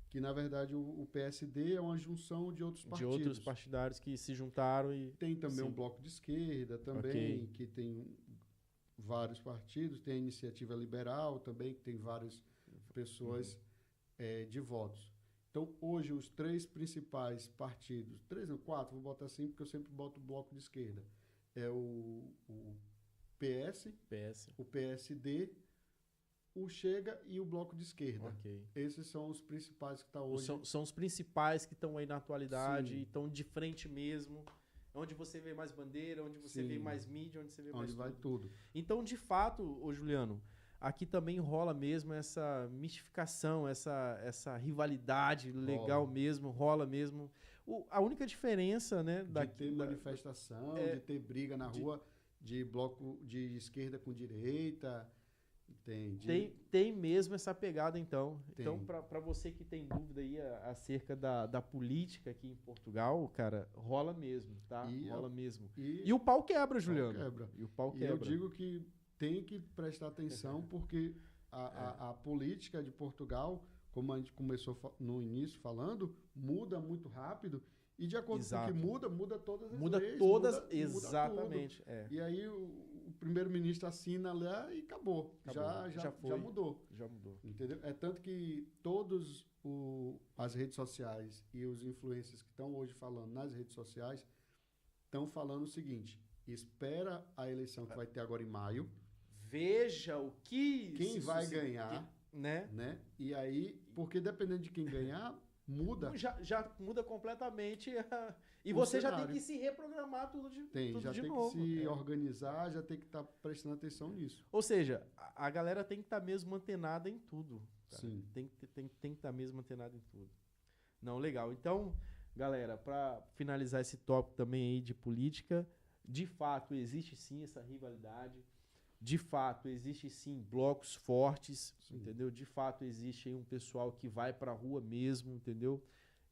que na verdade o PSD é uma junção de outros partidos. De outros partidários que se juntaram e... Tem também um bloco de esquerda também, que tem vários partidos. Tem a Iniciativa Liberal também, que tem várias pessoas de votos. Então, hoje, os 3 principais partidos, 3 não, 4, vou botar assim, porque eu sempre boto o bloco de esquerda. É o PS, o PSD, o Chega e o Bloco de Esquerda. Esses são os principais que estão hoje. São os principais que estão aí na atualidade e estão de frente mesmo. Onde você vê mais bandeira, onde você vê mais mídia, onde você vê mais tudo. Onde vai tudo. Então, de fato, Juliano, aqui também rola mesmo essa mistificação, essa rivalidade legal mesmo, rola mesmo. A única diferença, né? De ter manifestação, de ter briga na rua, de bloco de esquerda com direita. Tem mesmo essa pegada, então. Tem. Então, para você que tem dúvida aí acerca da política aqui em Portugal, cara, rola mesmo, tá? Rola mesmo. E o pau quebra, Juliano. E o pau quebra. Eu digo que tem que prestar atenção, porque a política de Portugal, como a gente começou no início falando, muda muito rápido. E de acordo com o que muda todas as leis. Exatamente. Muda tudo. E aí o primeiro-ministro assina lá e acabou. Já mudou. Já mudou. Entendeu? É tanto que todas as redes sociais e os influencers que estão hoje falando nas redes sociais estão falando o seguinte: espera a eleição que vai ter agora em maio. Veja o que... Quem vai ganhar. Né? E aí, porque dependendo de quem ganhar... Muda. Já muda completamente. E você já tem que se reprogramar tudo de novo. Que se organizar, já tem que estar prestando atenção nisso. Ou seja, a galera tem que estar mesmo antenada em tudo. Cara. Sim. Tem que estar mesmo antenada em tudo. Não, legal. Então, galera, para finalizar esse tópico também aí de política, de fato existe sim essa rivalidade. De fato, existe sim blocos fortes, entendeu? De fato, existe aí um pessoal que vai pra rua mesmo, entendeu?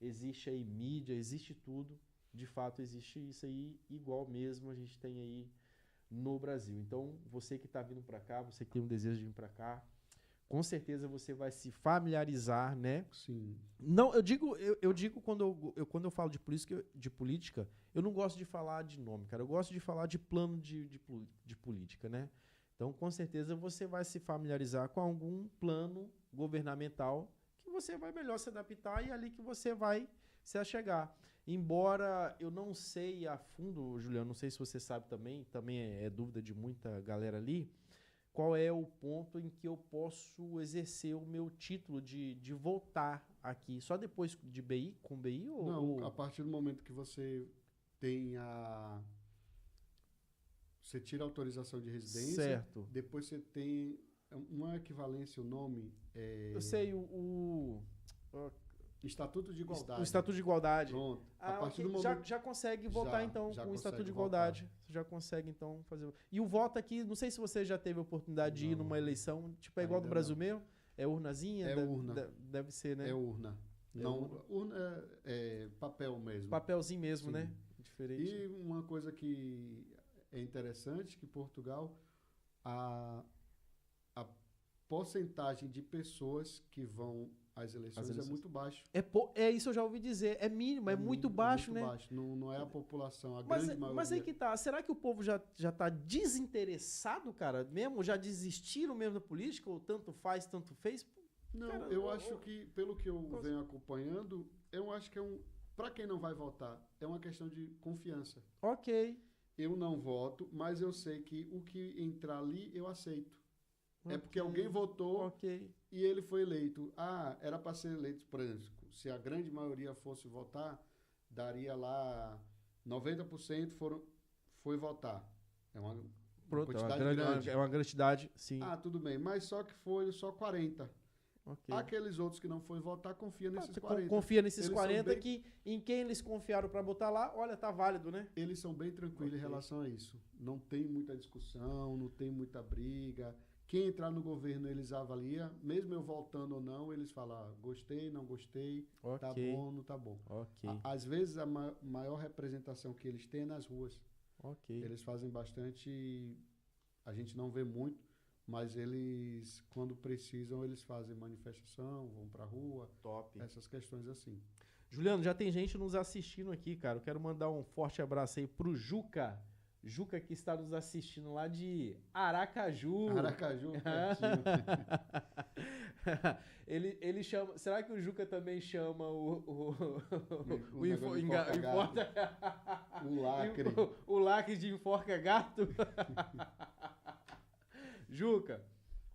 Existe aí mídia, existe tudo. De fato, existe isso aí igual mesmo a gente tem aí no Brasil. Então, você que tá vindo pra cá, você que tem um desejo de vir pra cá, com certeza você vai se familiarizar, né? Sim. Não, eu digo quando eu falo de política, eu não gosto de falar de nome, cara. Eu gosto de falar de plano de política, né? Então, com certeza, você vai se familiarizar com algum plano governamental que você vai melhor se adaptar e é ali que você vai se achegar. Embora eu não sei a fundo, Juliano, não sei se você sabe também é dúvida de muita galera ali, qual é o ponto em que eu posso exercer o meu título de votar aqui? Só depois de BI, com BI? Não, a partir do momento que você tem Você tira a autorização de residência. Certo. Depois você tem uma equivalência, o nome... Eu sei, o Estatuto de Igualdade. O Estatuto de Igualdade. Pronto. A partir do momento... já consegue votar, então, com o Estatuto de Igualdade. Você já consegue, então, fazer... E o voto aqui, não sei se você já teve a oportunidade de ir numa eleição, tipo, é igual do Brasil mesmo? É urnazinha? Urna. Deve ser, né? É urna. Urna é papel mesmo. Papelzinho mesmo, Sim. né? Diferente. E uma coisa que é interessante, que Portugal, a porcentagem de pessoas que vão às eleições é muito baixa. É isso eu já ouvi dizer. É mínimo, é muito baixo, né? Baixo. Não é a população, grande maioria. Mas aí que tá. Será que o povo já tá desinteressado, cara? Mesmo? Já desistiram mesmo da política? Ou tanto faz, tanto fez? Não, cara, eu acho que, pelo que eu venho acompanhando, eu acho que para quem não vai votar, é uma questão de confiança. Ok. Eu não voto, mas eu sei que o que entrar ali, eu aceito. É porque alguém votou e ele foi eleito. Era para ser eleito, por exemplo, se a grande maioria fosse votar, daria lá 90% foi votar. É uma quantidade grande. É uma quantidade, sim. Tudo bem, mas só que foi só 40. Okay. Aqueles outros que não foram votar, confia nesses 40. Confia nesses 40 que em quem eles confiaram para botar lá, olha, tá válido, né? Eles são bem tranquilos em relação a isso. Não tem muita discussão, não tem muita briga. Quem entrar no governo, eles avaliam. Mesmo eu voltando ou não, eles falam, gostei, não gostei, tá bom, não tá bom. Às vezes, a maior representação que eles têm é nas ruas. Eles fazem bastante, a gente não vê muito, mas eles, quando precisam, eles fazem manifestação, vão pra rua. Essas questões assim. Juliano, já tem gente nos assistindo aqui, cara. Eu quero mandar um forte abraço aí pro Juca. Juca que está nos assistindo lá de Aracaju. Aracaju, pertinho. Ele chama... Será que o Juca também chama o lacre. O lacre de enforca gato? Juca,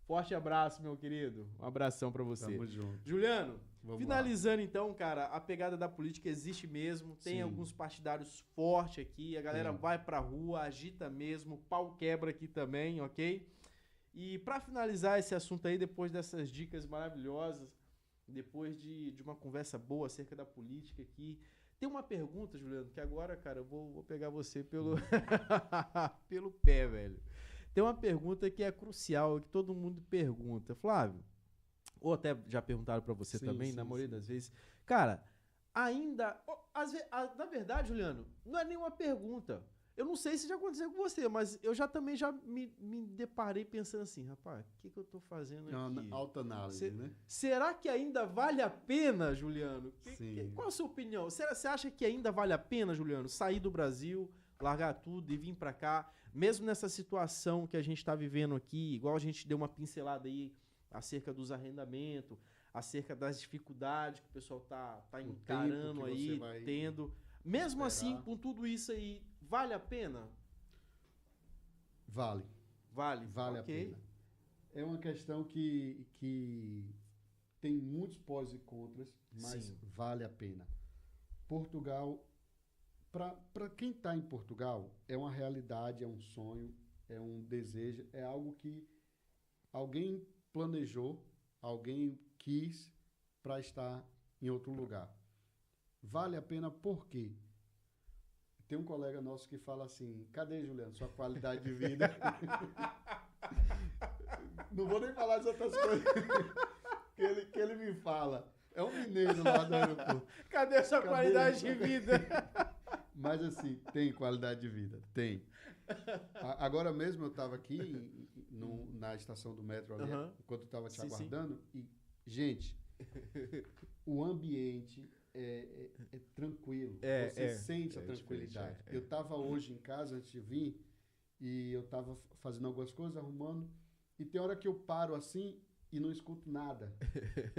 forte abraço, meu querido. Um abração pra você. Tamo junto. Juliano, finalizando então, cara, a pegada da política existe mesmo. Tem alguns partidários fortes aqui. A galera vai pra rua, agita mesmo. Pau quebra aqui também, ok? E pra finalizar esse assunto aí, depois dessas dicas maravilhosas, depois de uma conversa boa acerca da política aqui, tem uma pergunta, Juliano, que agora, cara, eu vou pegar você pelo pé, velho. Tem uma pergunta que é crucial, que todo mundo pergunta. Flávio, ou até já perguntaram pra você também, na maioria das vezes. Cara, ainda... na verdade, Juliano, não é nenhuma pergunta. Eu não sei se já aconteceu com você, mas eu também já me deparei pensando assim, rapaz, o que eu tô fazendo aqui? É uma alta análise, né? Será que ainda vale a pena, Juliano? Sim. Qual a sua opinião? Você acha que ainda vale a pena, Juliano, sair do Brasil, largar tudo e vir pra cá, mesmo nessa situação que a gente tá vivendo aqui, igual a gente deu uma pincelada aí acerca dos arrendamentos, acerca das dificuldades que o pessoal tá encarando aí, tendo. Mesmo assim, com tudo isso aí, vale a pena? Vale. Vale a pena. É uma questão que tem muitos pós e contras, mas Sim. vale a pena. Portugal, para quem está em Portugal, é uma realidade, é um sonho, é um desejo, é algo que alguém planejou, alguém quis para estar em outro lugar. Vale a pena por quê? Tem um colega nosso que fala assim, cadê, Juliano, sua qualidade de vida? Não vou nem falar as outras coisas que ele me fala. É um mineiro lá do aeroporto. Cadê sua qualidade de vida? Mas assim, tem qualidade de vida, tem. Agora mesmo eu estava aqui na estação do metro ali, enquanto eu estava te aguardando, e, gente, o ambiente é tranquilo, você sente a tranquilidade. Eu estava hoje em casa antes de vir e eu estava fazendo algumas coisas, arrumando, e tem hora que eu paro assim e não escuto nada.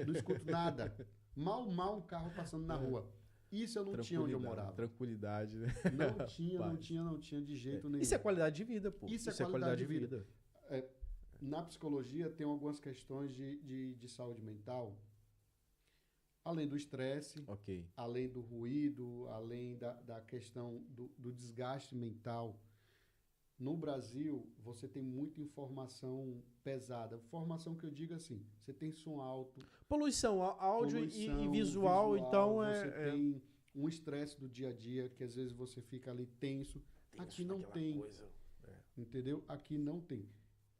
Não escuto nada. Mal um carro passando na rua. Isso eu não tinha onde eu morava. Tranquilidade, né? Não tinha de jeito nenhum. Isso é qualidade de vida, pô. Isso é qualidade de vida. Na psicologia tem algumas questões de saúde mental, além do estresse, além do ruído, além da questão do desgaste mental. No Brasil, você tem muita informação pesada. Informação que eu digo assim, você tem som alto. Áudio e visual, então você tem um estresse do dia a dia, que às vezes você fica ali tenso. Aqui não tem. Entendeu? Aqui não tem.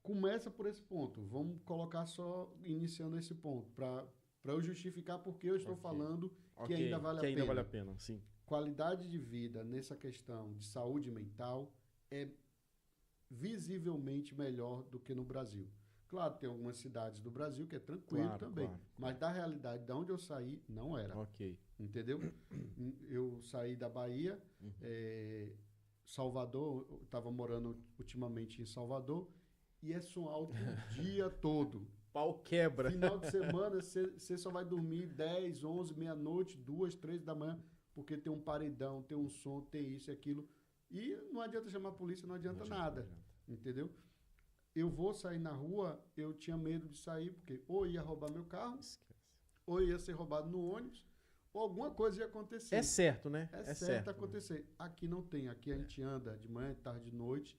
Começa por esse ponto. Vamos colocar só iniciando esse ponto, para eu justificar porque eu estou falando que ainda vale a pena. Ainda vale a pena, sim. Qualidade de vida nessa questão de saúde mental é visivelmente melhor do que no Brasil. Claro, tem algumas cidades do Brasil que é tranquilo também, mas da realidade, de onde eu saí, não era. Entendeu? Eu saí da Bahia, Salvador, eu estava morando ultimamente em Salvador, e é som alto o dia todo. Pau quebra. Final de semana, você só vai dormir 10, 11, meia-noite, 2, 3 da manhã, porque tem um paredão, tem um som, tem isso e aquilo. E não adianta chamar a polícia, não adianta nada. Entendeu? Eu vou sair na rua, eu tinha medo de sair, porque ou ia roubar meu carro, ou ia ser roubado no ônibus, ou alguma coisa ia acontecer. É certo, né? É certo acontecer. Aqui não tem. Aqui a gente anda de manhã, de tarde, de noite.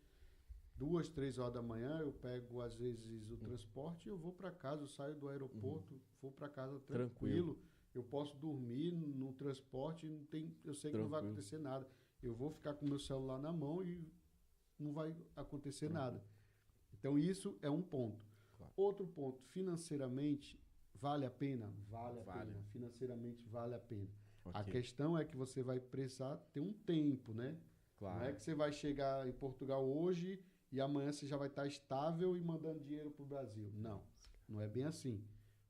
2, 3 horas da manhã, eu pego, às vezes, o transporte e eu vou para casa. Eu saio do aeroporto, vou para casa tranquilo. Eu posso dormir no transporte, eu sei que não vai acontecer nada. Eu vou ficar com o meu celular na mão e não vai acontecer nada. Então, isso é um ponto. Outro ponto, financeiramente, vale a pena? Vale a pena. Financeiramente, vale a pena. A questão é que você vai precisar ter um tempo, né? Não é que você vai chegar em Portugal hoje e amanhã você já vai estar estável e mandando dinheiro para o Brasil. Não é bem assim.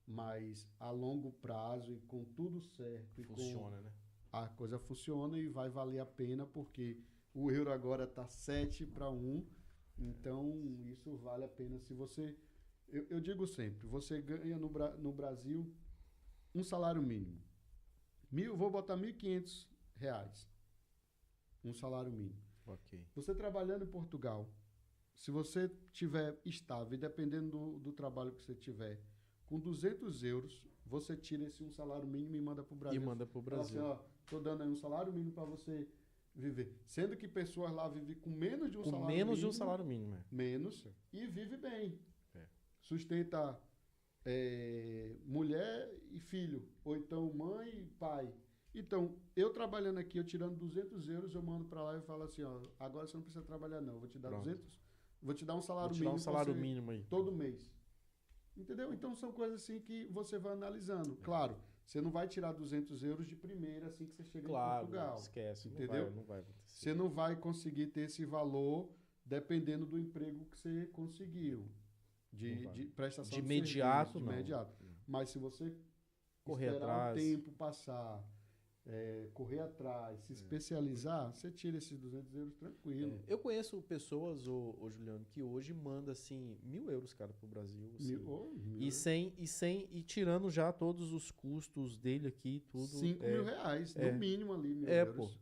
Mas a longo prazo e com tudo certo... Funciona, né? A coisa funciona e vai valer a pena, porque o euro agora está 7-1, então isso vale a pena. Se você... Eu digo sempre, você ganha no Brasil um salário mínimo. Vou botar R$1.500. Um salário mínimo. Você trabalhando em Portugal, se você tiver estável, dependendo do trabalho que você tiver, com 200 euros, você tira esse um salário mínimo e manda para o Brasil. Fala assim, estou dando aí um salário mínimo para você viver. Sendo que pessoas lá vivem com menos de um salário mínimo. Menos de um salário mínimo. Menos. E vive bem. Sustenta mulher e filho. Ou então mãe e pai. Então, eu trabalhando aqui, eu tirando 200 euros, eu mando para lá e falo assim, agora você não precisa trabalhar não, eu vou te dar Vou te dar um salário Vou te dar mínimo. um salário você- mínimo aí. todo mês. Entendeu? Então são coisas assim que você vai analisando. Claro, você não vai tirar 200 euros de primeira assim que você chega em Claro, Portugal. esquece. Entendeu? Não vai acontecer. Você não vai conseguir ter esse valor dependendo do emprego que você conseguiu. Não vai. De prestação De de imediato, serviço, não. de imediato. Mas se você Correr esperar atrás. o tempo passar, correr atrás, se especializar, você tira esses 200 euros tranquilo. Eu conheço pessoas, ô Juliano, que hoje manda assim 1.000 euros, cara, pro Brasil. Assim. E tirando já todos os custos dele aqui, tudo. 5 mil reais, no mínimo ali, 1.000 euros.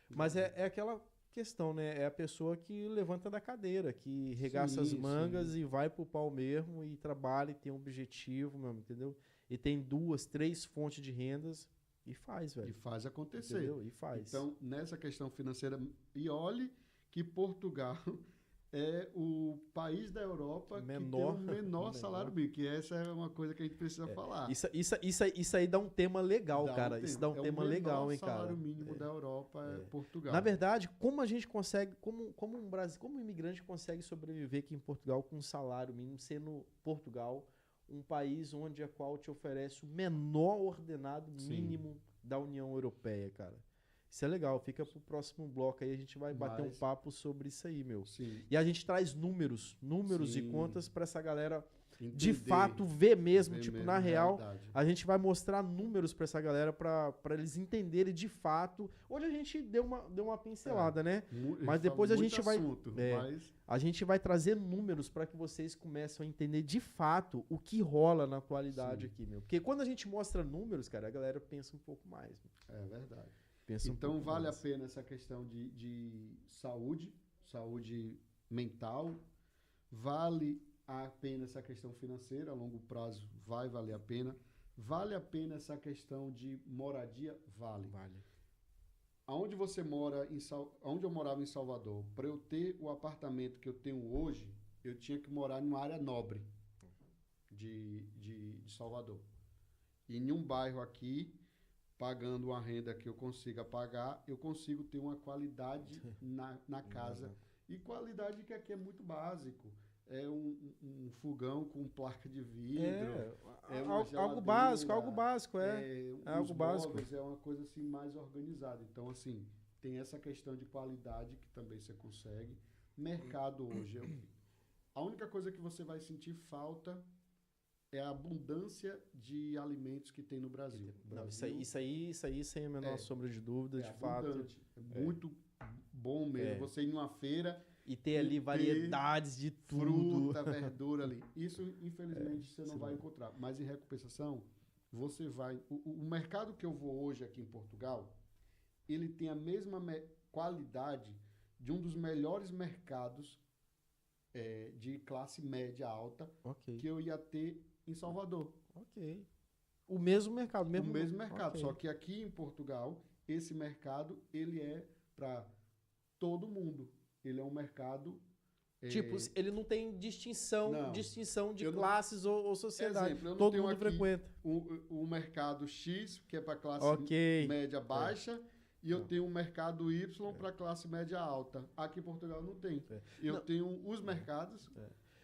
Mas é aquela questão, né? É a pessoa que levanta da cadeira, que regaça as mangas e vai pro pau mesmo e trabalha e tem um objetivo, mesmo, entendeu? E tem 2, 3 fontes de rendas e faz, velho. E faz acontecer. Entendeu? E faz. Então, nessa questão financeira, e olhe que Portugal é o país da Europa que tem o menor salário mínimo, que essa é uma coisa que a gente precisa falar. Isso aí dá um tema legal, cara. Isso dá um tema legal, hein, cara. O salário mínimo da Europa é Portugal. Na verdade, como a gente consegue, como um imigrante consegue sobreviver aqui em Portugal com um salário mínimo, sendo Portugal um país onde a qual te oferece o menor ordenado mínimo da União Europeia, cara. Isso é legal, fica pro próximo bloco aí, a gente vai bater um papo sobre isso aí, meu. Sim. E a gente traz números e contas pra essa galera Entender, de fato ver mesmo, tipo, na real, realidade. a gente vai mostrar números pra essa galera pra eles entenderem de fato. Hoje a gente deu uma pincelada, né? Mas depois a gente vai a gente vai trazer números pra que vocês comecem a entender de fato o que rola na atualidade aqui, meu. Porque quando a gente mostra números, cara, a galera pensa um pouco mais. Meu. É verdade. Pensa então vale mais. a pena essa questão de saúde mental, vale a pena essa questão financeira, a longo prazo vai valer a pena, vale a pena essa questão de moradia, vale. Aonde você mora, onde eu morava em Salvador, para eu ter o apartamento que eu tenho hoje, eu tinha que morar numa área nobre de Salvador. E em um bairro aqui, pagando uma renda que eu consiga pagar, eu consigo ter uma qualidade na casa. E qualidade que aqui é muito básico. É um fogão com placa de vidro. Algo básico. Algo básico. Móveis, é uma coisa assim mais organizada. Então, assim, tem essa questão de qualidade que também você consegue. Mercado hoje. A única coisa que você vai sentir falta é a abundância de alimentos que tem no Brasil. Isso aí sem a menor sombra de dúvida, de abundante. fato. É muito bom mesmo. Você ir numa feira e ter ali variedades de tudo. Fruta, verdura ali. Isso, infelizmente, você não vai encontrar. Mas, em recompensação, você vai... O mercado que eu vou hoje aqui em Portugal, ele tem a mesma qualidade de um dos melhores mercados de classe média alta que eu ia ter em Salvador. O mesmo mercado. O mesmo mercado. Só que aqui em Portugal, esse mercado, ele é para todo mundo. Ele é um mercado... Tipo, ele não tem distinção de classes ou sociedade. Exemplo, todo mundo frequenta. O mercado X, que é para classe média baixa, e eu tenho um mercado Y para classe média alta. Aqui em Portugal não tem. Eu tenho os mercados...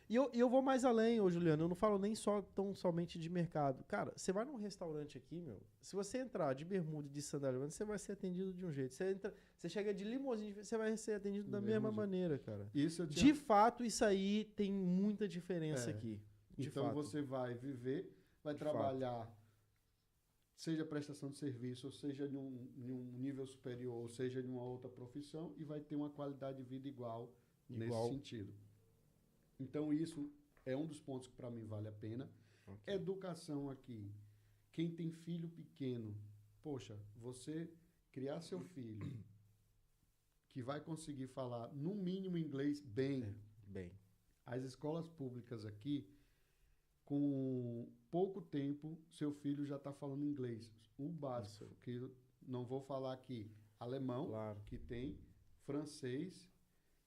E eu vou mais além, Juliano, eu não falo nem tão somente de mercado. Cara, você vai num restaurante aqui, meu, se você entrar de bermuda e de sandália, você vai ser atendido de um jeito. Você chega de limousine, você vai ser atendido da mesma maneira, cara. De fato, isso aí tem muita diferença aqui. Então você vai viver, vai trabalhar, seja prestação de serviço, ou seja em um nível superior, ou seja em uma outra profissão, e vai ter uma qualidade de vida igual. Nesse sentido. Então, isso é um dos pontos que para mim vale a pena. Educação aqui. Quem tem filho pequeno, poxa, você criar seu filho que vai conseguir falar, no mínimo, inglês bem. As escolas públicas aqui, com pouco tempo, seu filho já está falando inglês. O básico, que eu não vou falar aqui, alemão, que tem, francês,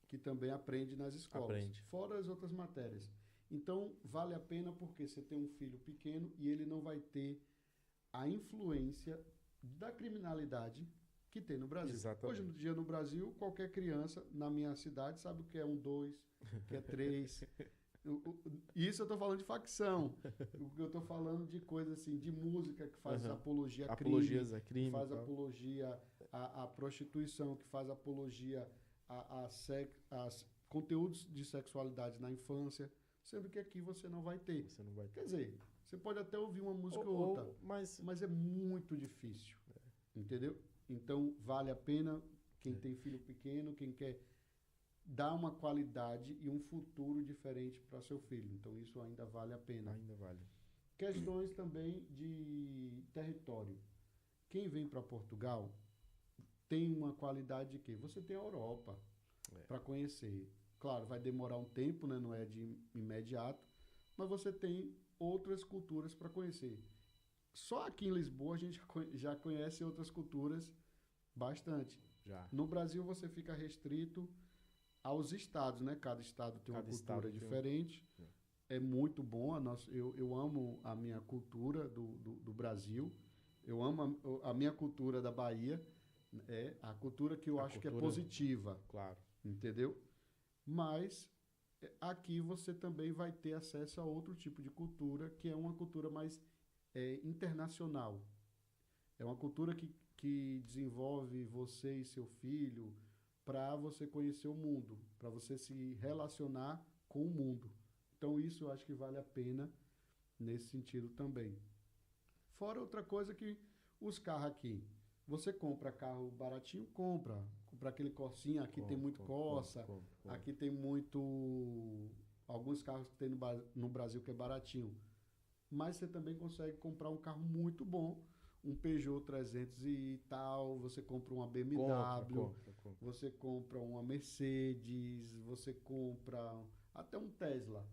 que também aprende nas escolas, fora as outras matérias. Então, vale a pena porque você tem um filho pequeno e ele não vai ter a influência da criminalidade que tem no Brasil. Exatamente. Hoje em dia no Brasil, qualquer criança na minha cidade sabe o que é 1, 2, o que é 3. Isso eu estou falando de facção. Eu estou falando de coisa assim, de música que faz apologia a Apologias a crime, crime. que faz tal. apologia à prostituição, que faz apologia a conteúdos de sexualidade na infância, sendo que aqui você não vai ter. Você não vai ter. Quer dizer, você pode até ouvir uma música ou outra, mas é muito difícil. Entendeu? Então, vale a pena quem tem filho pequeno, quem quer dar uma qualidade e um futuro diferente para seu filho. Então, isso ainda vale a pena. Ainda vale. Questões também de território. Quem vem para Portugal tem uma qualidade de quê? Você tem a Europa para conhecer. Claro, vai demorar um tempo, né? Não é de imediato, mas você tem outras culturas para conhecer. Só aqui em Lisboa a gente já conhece outras culturas bastante. Já. No Brasil você fica restrito aos estados, né? Cada estado tem uma cultura diferente. É muito bom. Eu amo a minha cultura do Brasil. Eu amo a minha cultura da Bahia. É a cultura que eu acho que é positiva. Claro. Entendeu? Mas aqui você também vai ter acesso a outro tipo de cultura, que é uma cultura mais internacional. É uma cultura que desenvolve você e seu filho para você conhecer o mundo, para você se relacionar com o mundo. Então isso eu acho que vale a pena nesse sentido também. Fora outra coisa que os carros aqui, você compra carro baratinho, compra aquele Corsinha, aqui tem muito Corsa, aqui tem muito, alguns carros que tem no Brasil que é baratinho, mas você também consegue comprar um carro muito bom, um Peugeot 300 e tal, você compra uma BMW, você compra uma Mercedes, você compra até um Tesla,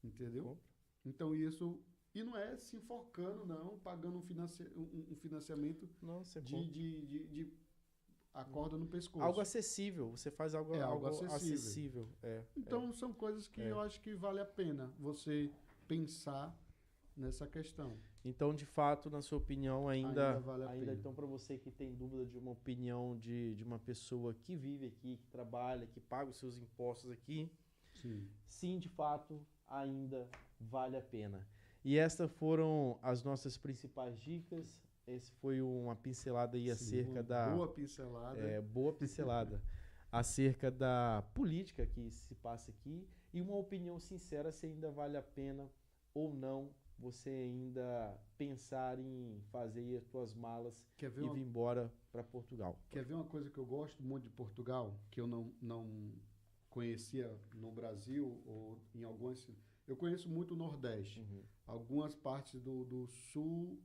entendeu? Então isso... E não é se enforcando, não, pagando um financiamento de a corda no pescoço. Algo acessível, você faz algo acessível. Então são coisas que eu acho que vale a pena você pensar nessa questão. Então, de fato, na sua opinião, ainda vale a pena. Então, para você que tem dúvida de uma opinião de uma pessoa que vive aqui, que trabalha, que paga os seus impostos aqui, sim, de fato, ainda vale a pena. E estas foram as nossas principais dicas. Esse foi uma pincelada aí acerca da... Boa pincelada. Boa pincelada. Acerca da política que se passa aqui e uma opinião sincera se ainda vale a pena ou não você ainda pensar em fazer as suas malas e vir embora para Portugal. Quer ver uma coisa que eu gosto muito de Portugal, que eu não conhecia no Brasil ou em algumas... Eu conheço muito o Nordeste. Algumas partes do Sul,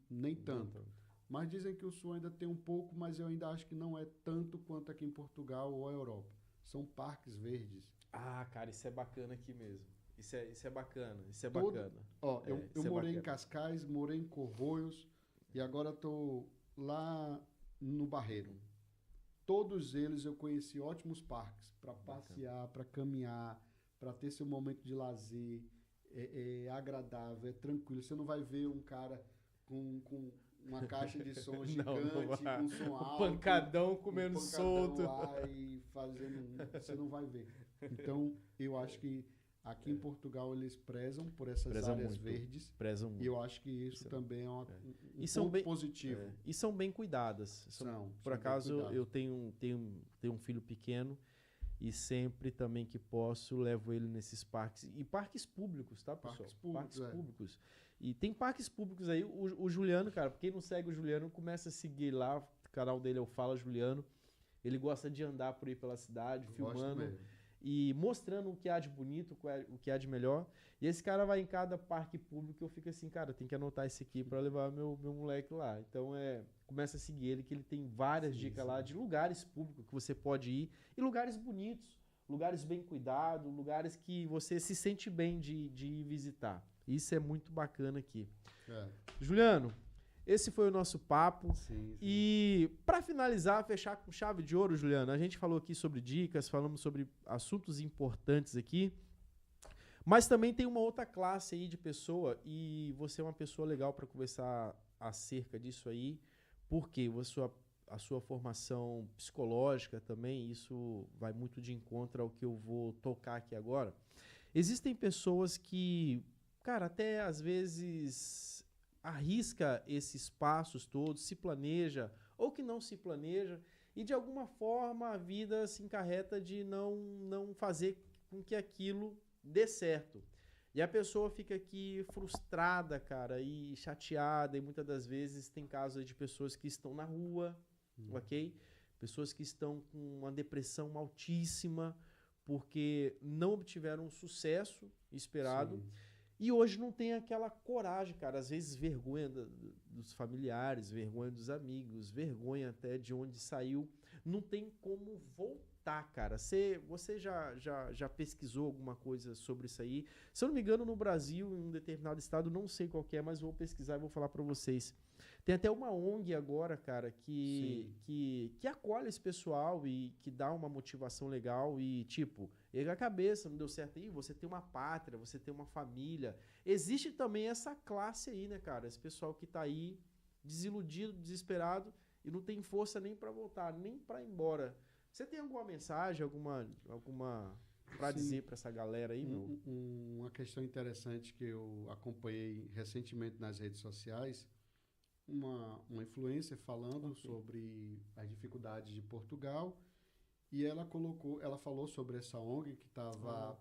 nem tanto. Mas dizem que o Sul ainda tem um pouco, mas eu ainda acho que não é tanto quanto aqui em Portugal ou a Europa. São parques verdes. Ah, cara, isso é bacana aqui mesmo. Isso é bacana, isso é bacana. Eu morei em Cascais, morei em Corroios e agora estou lá no Barreiro. Todos eles eu conheci ótimos parques para passear, para caminhar, para ter seu momento de lazer, é agradável, é tranquilo. Você não vai ver um cara com uma caixa de som gigante, com som alto. Pancadão comendo solto. Lá e fazendo, você não vai ver. Então, eu acho que aqui em Portugal eles prezam por essas áreas verdes. Prezam muito. E eu acho que isso também é um ponto positivo. E são bem cuidadas. Por acaso, eu tenho um filho pequeno. E sempre também que posso, levo ele nesses parques. E parques públicos, tá, pessoal? Parques públicos. E tem parques públicos aí. O Juliano, cara, quem não segue o Juliano, começa a seguir lá. O canal dele é o Fala Juliano. Ele gosta de andar por aí pela cidade, filmando e mostrando o que há de bonito, o que há de melhor. E esse cara vai em cada parque público e eu fico assim, cara, tem que anotar esse aqui para levar meu moleque lá. Então, começa a seguir ele, que ele tem várias dicas lá de lugares públicos que você pode ir. E lugares bonitos, lugares bem cuidados, lugares que você se sente bem de ir visitar. Isso é muito bacana aqui. Juliano, esse foi o nosso papo. E para finalizar, fechar com chave de ouro, Juliano, a gente falou aqui sobre dicas, falamos sobre assuntos importantes aqui, mas também tem uma outra classe aí de pessoa e você é uma pessoa legal para conversar acerca disso aí, porque a sua formação psicológica também, isso vai muito de encontro ao que eu vou tocar aqui agora. Existem pessoas que, cara, até às vezes arrisca esses passos todos, se planeja ou que não se planeja e de alguma forma a vida se encarreta de não fazer com que aquilo dê certo. E a pessoa fica aqui frustrada, cara, e chateada, e muitas das vezes tem casos aí de pessoas que estão na rua, ok? Pessoas que estão com uma depressão altíssima porque não obtiveram o sucesso esperado. Sim. E hoje não tem aquela coragem, cara. Às vezes vergonha dos familiares, vergonha dos amigos, vergonha até de onde saiu. Não tem como voltar, cara. Você já pesquisou alguma coisa sobre isso aí? Se eu não me engano, no Brasil, em um determinado estado, não sei qual que é, mas vou pesquisar e vou falar para vocês. Tem até uma ONG agora, cara, que acolhe esse pessoal e que dá uma motivação legal e, tipo, erga a cabeça, não deu certo aí, você tem uma pátria, você tem uma família. Existe também essa classe aí, né, cara? Esse pessoal que tá aí desiludido, desesperado e não tem força nem para voltar, nem para ir embora. Você tem alguma mensagem, alguma para dizer para essa galera aí, meu? Uma questão interessante que eu acompanhei recentemente nas redes sociais, uma influencer falando sobre as dificuldades de Portugal e ela falou sobre essa ONG que estava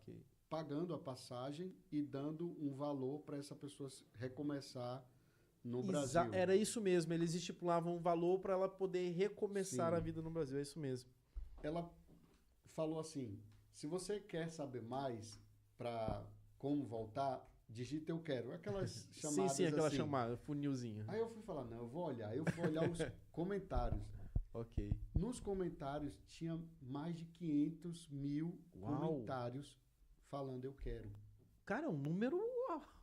pagando a passagem e dando um valor para essa pessoa recomeçar no Brasil. Era isso mesmo, eles estipulavam um valor para ela poder recomeçar a vida no Brasil, é isso mesmo. Ela falou assim, se você quer saber mais para como voltar, digita eu quero. Aquelas chamadas sim, aquela assim. chamada, funilzinha. Aí eu fui falar, não, eu vou olhar. Eu fui olhar os comentários. Ok. Nos comentários tinha mais de 500 mil comentários falando eu quero. Cara, é um número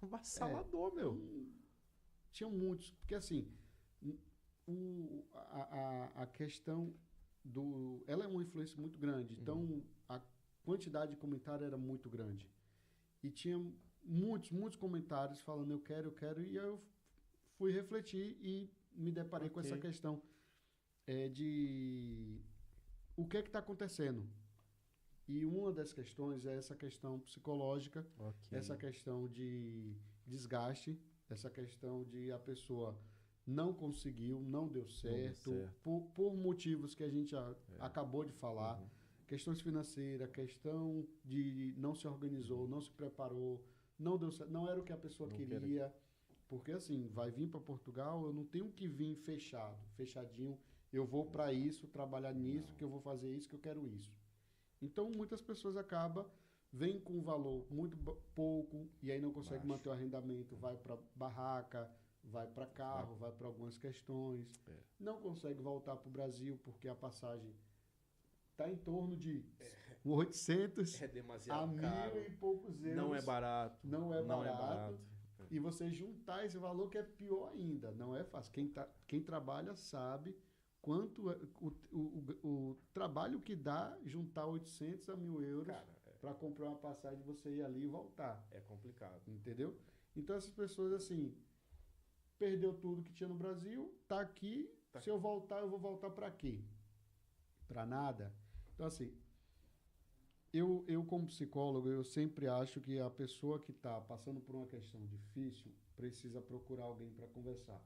avassalador, meu. Tinha muitos. Porque assim, a questão do... Ela é uma influência muito grande. Então, a quantidade de comentário era muito grande. E tinha muitos comentários falando eu quero. E aí eu fui refletir e me deparei com essa questão de o que está acontecendo. E uma das questões é essa questão psicológica, essa questão de desgaste, essa questão de a pessoa não conseguiu, não deu certo. Por motivos que a gente acabou de falar. Questões financeiras, questão de não se organizou, não se preparou, não deu certo, não era o que a pessoa queria. Porque assim, vai vir para Portugal, eu não tenho que vir fechadinho, eu vou para isso, trabalhar nisso, que eu vou fazer isso, que eu quero isso. Então, muitas pessoas vêm com um valor muito pouco e aí não consegue manter o arrendamento, vai para barraca, vai para carro, vai para algumas questões, não consegue voltar para o Brasil porque a passagem está em torno de 800 a 1.000 e poucos euros. Não é barato. Não é barato. E você juntar esse valor que é pior ainda. Não é fácil. Quem trabalha sabe quanto o trabalho que dá juntar 800 a 1.000 euros para comprar uma passagem, você ir ali e voltar. É complicado. Entendeu? Então essas pessoas assim, perdeu tudo que tinha no Brasil, tá aqui, se eu voltar, eu vou voltar para quê? Para nada. Então assim, eu como psicólogo, eu sempre acho que a pessoa que está passando por uma questão difícil precisa procurar alguém para conversar.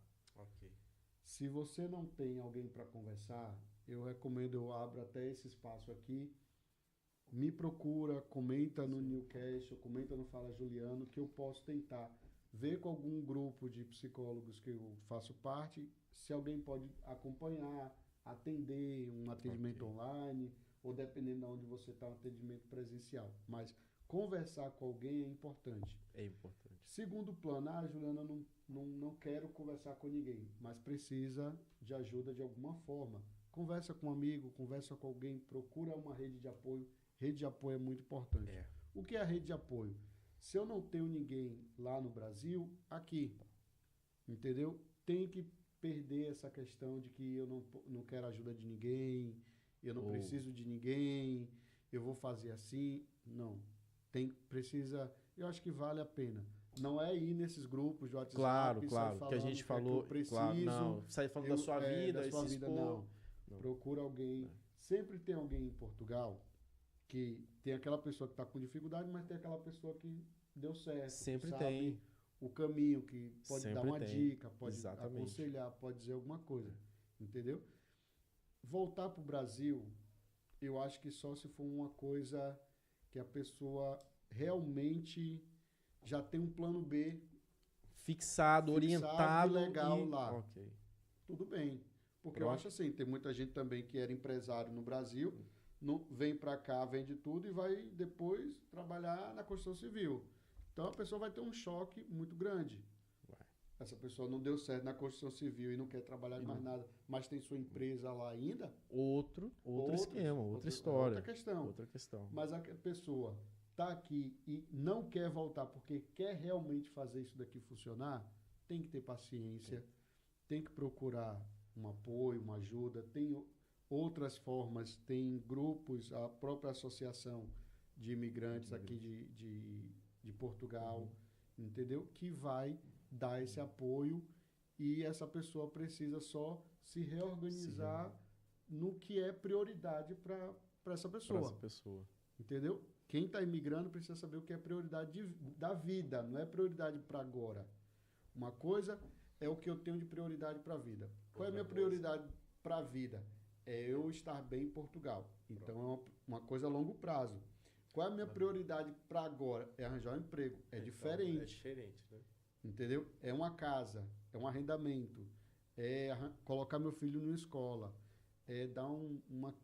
Se você não tem alguém para conversar, eu recomendo, eu abro até esse espaço aqui, me procura, comenta no Newcastle, comenta no Fala Juliano, que eu posso tentar ver com algum grupo de psicólogos que eu faço parte, se alguém pode acompanhar, atender um atendimento online, ou dependendo de onde você está, um atendimento presencial. Mas conversar com alguém é importante. É importante. Segundo plano, Juliana, não quero conversar com ninguém, mas precisa de ajuda de alguma forma. Conversa com um amigo, conversa com alguém, procura uma rede de apoio. Rede de apoio é muito importante. O que é a rede de apoio? Se eu não tenho ninguém lá no Brasil, aqui. Entendeu? Tem que perder essa questão de que eu não quero ajuda de ninguém, eu não preciso de ninguém, eu vou fazer assim. Não. Precisa, eu acho que vale a pena. Não é ir nesses grupos de WhatsApp, claro, que a gente falou, que eu preciso, claro, não, sai falando da sua vida, não. não. Procura alguém. Sempre tem alguém em Portugal que tem aquela pessoa que está com dificuldade, mas tem aquela pessoa que deu certo. Sempre sabe tem. o caminho, que pode Sempre dar uma tem. dica, pode Exatamente. aconselhar, pode dizer alguma coisa. Entendeu? Voltar para o Brasil, eu acho que só se for uma coisa que a pessoa realmente já tem um plano B Fixado, orientado. e legal lá. Ok. Tudo bem. Porque Pronto. eu acho assim, tem muita gente também que era empresário no Brasil, não, vem para cá, vende tudo e vai depois trabalhar na construção civil. Então a pessoa vai ter um choque muito grande. Vai. Essa pessoa não deu certo na construção civil e não quer trabalhar de mais nada, mas tem sua empresa lá ainda. Outro esquema, outra história. Outra questão. Outra questão. Mas a pessoa está aqui e não quer voltar porque quer realmente fazer isso daqui funcionar, tem que ter paciência, tem que procurar um apoio, uma ajuda, tem outras formas, tem grupos, a própria associação de imigrantes aqui de Portugal, entendeu? Que vai dar esse apoio e essa pessoa precisa só se reorganizar no que é prioridade para essa pessoa. Entendeu? Quem está imigrando precisa saber o que é prioridade da vida, não é prioridade para agora. Uma coisa é o que eu tenho de prioridade para a vida. Qual é a minha prioridade para a vida? É eu estar bem em Portugal. Então, é uma coisa a longo prazo. Qual é a minha prioridade para agora? É arranjar um emprego. É diferente. É diferente, né? Entendeu? É uma casa, é um arrendamento, é colocar meu filho numa escola, é dar uma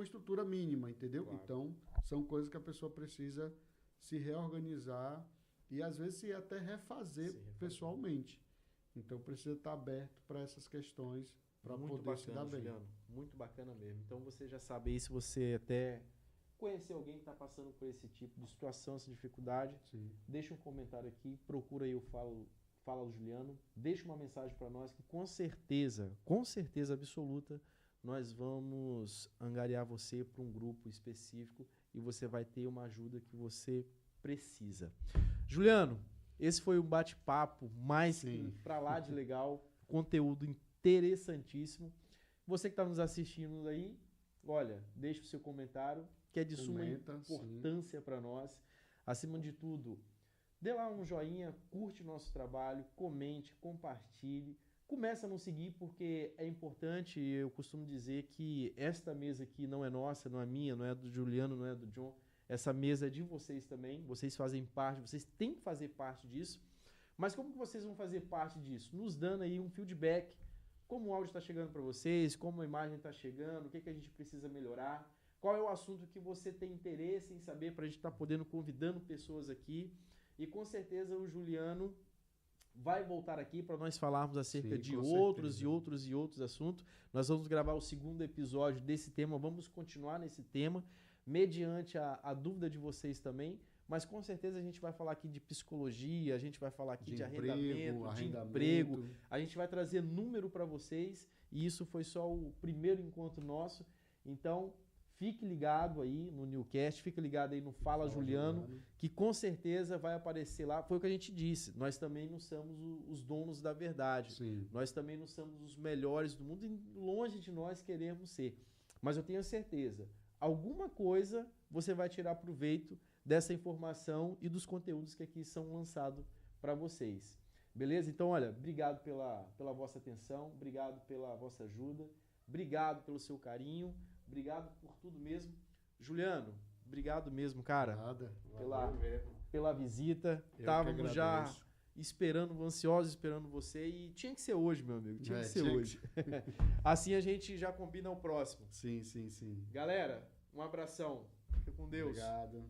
estrutura mínima, entendeu? Claro. Então, são coisas que a pessoa precisa se reorganizar e, às vezes, se até refazer pessoalmente. Então, precisa estar aberto para essas questões para poder se dar bem. Juliano, muito bacana mesmo. Então, você já sabe aí, se você até conhecer alguém que está passando por esse tipo de situação, essa dificuldade, deixa um comentário aqui, procura aí o Fala Juliano, deixa uma mensagem para nós que com certeza absoluta, nós vamos angariar você para um grupo específico e você vai ter uma ajuda que você precisa. Juliano, esse foi um bate-papo mais que para lá de legal, conteúdo interessantíssimo. Você que está nos assistindo aí, olha, deixa o seu comentário, que é de suma importância para nós. Acima de tudo, dê lá um joinha, curte o nosso trabalho, comente, compartilhe. Começa a nos seguir porque é importante, eu costumo dizer que esta mesa aqui não é nossa, não é minha, não é do Juliano, não é do John. Essa mesa é de vocês também, vocês fazem parte, vocês têm que fazer parte disso. Mas como que vocês vão fazer parte disso? Nos dando aí um feedback, como o áudio está chegando para vocês, como a imagem está chegando, o que a gente precisa melhorar, qual é o assunto que você tem interesse em saber para a gente estar podendo convidando pessoas aqui. E com certeza o Juliano vai voltar aqui para nós falarmos acerca de outros assuntos. Nós vamos gravar o segundo episódio desse tema, vamos continuar nesse tema, mediante a dúvida de vocês também, mas com certeza a gente vai falar aqui de psicologia, a gente vai falar aqui de arrendamento, de emprego, a gente vai trazer número para vocês, e isso foi só o primeiro encontro nosso. Então, fique ligado aí no Newcast, fique ligado aí no Fala Juliano, que com certeza vai aparecer lá. Foi o que a gente disse, nós também não somos os donos da verdade. Sim. Nós também não somos os melhores do mundo e longe de nós queremos ser. Mas eu tenho certeza, alguma coisa você vai tirar proveito dessa informação e dos conteúdos que aqui são lançados para vocês. Beleza? Então, olha, obrigado pela vossa atenção, obrigado pela vossa ajuda, obrigado pelo seu carinho, obrigado por tudo mesmo. Juliano, obrigado mesmo, cara. Nada. Pela visita. Estávamos já ansiosos esperando você e tinha que ser hoje, meu amigo. Tinha que ser hoje. Assim a gente já combina o próximo. Sim. Galera, um abração. Fica com Deus. Obrigado.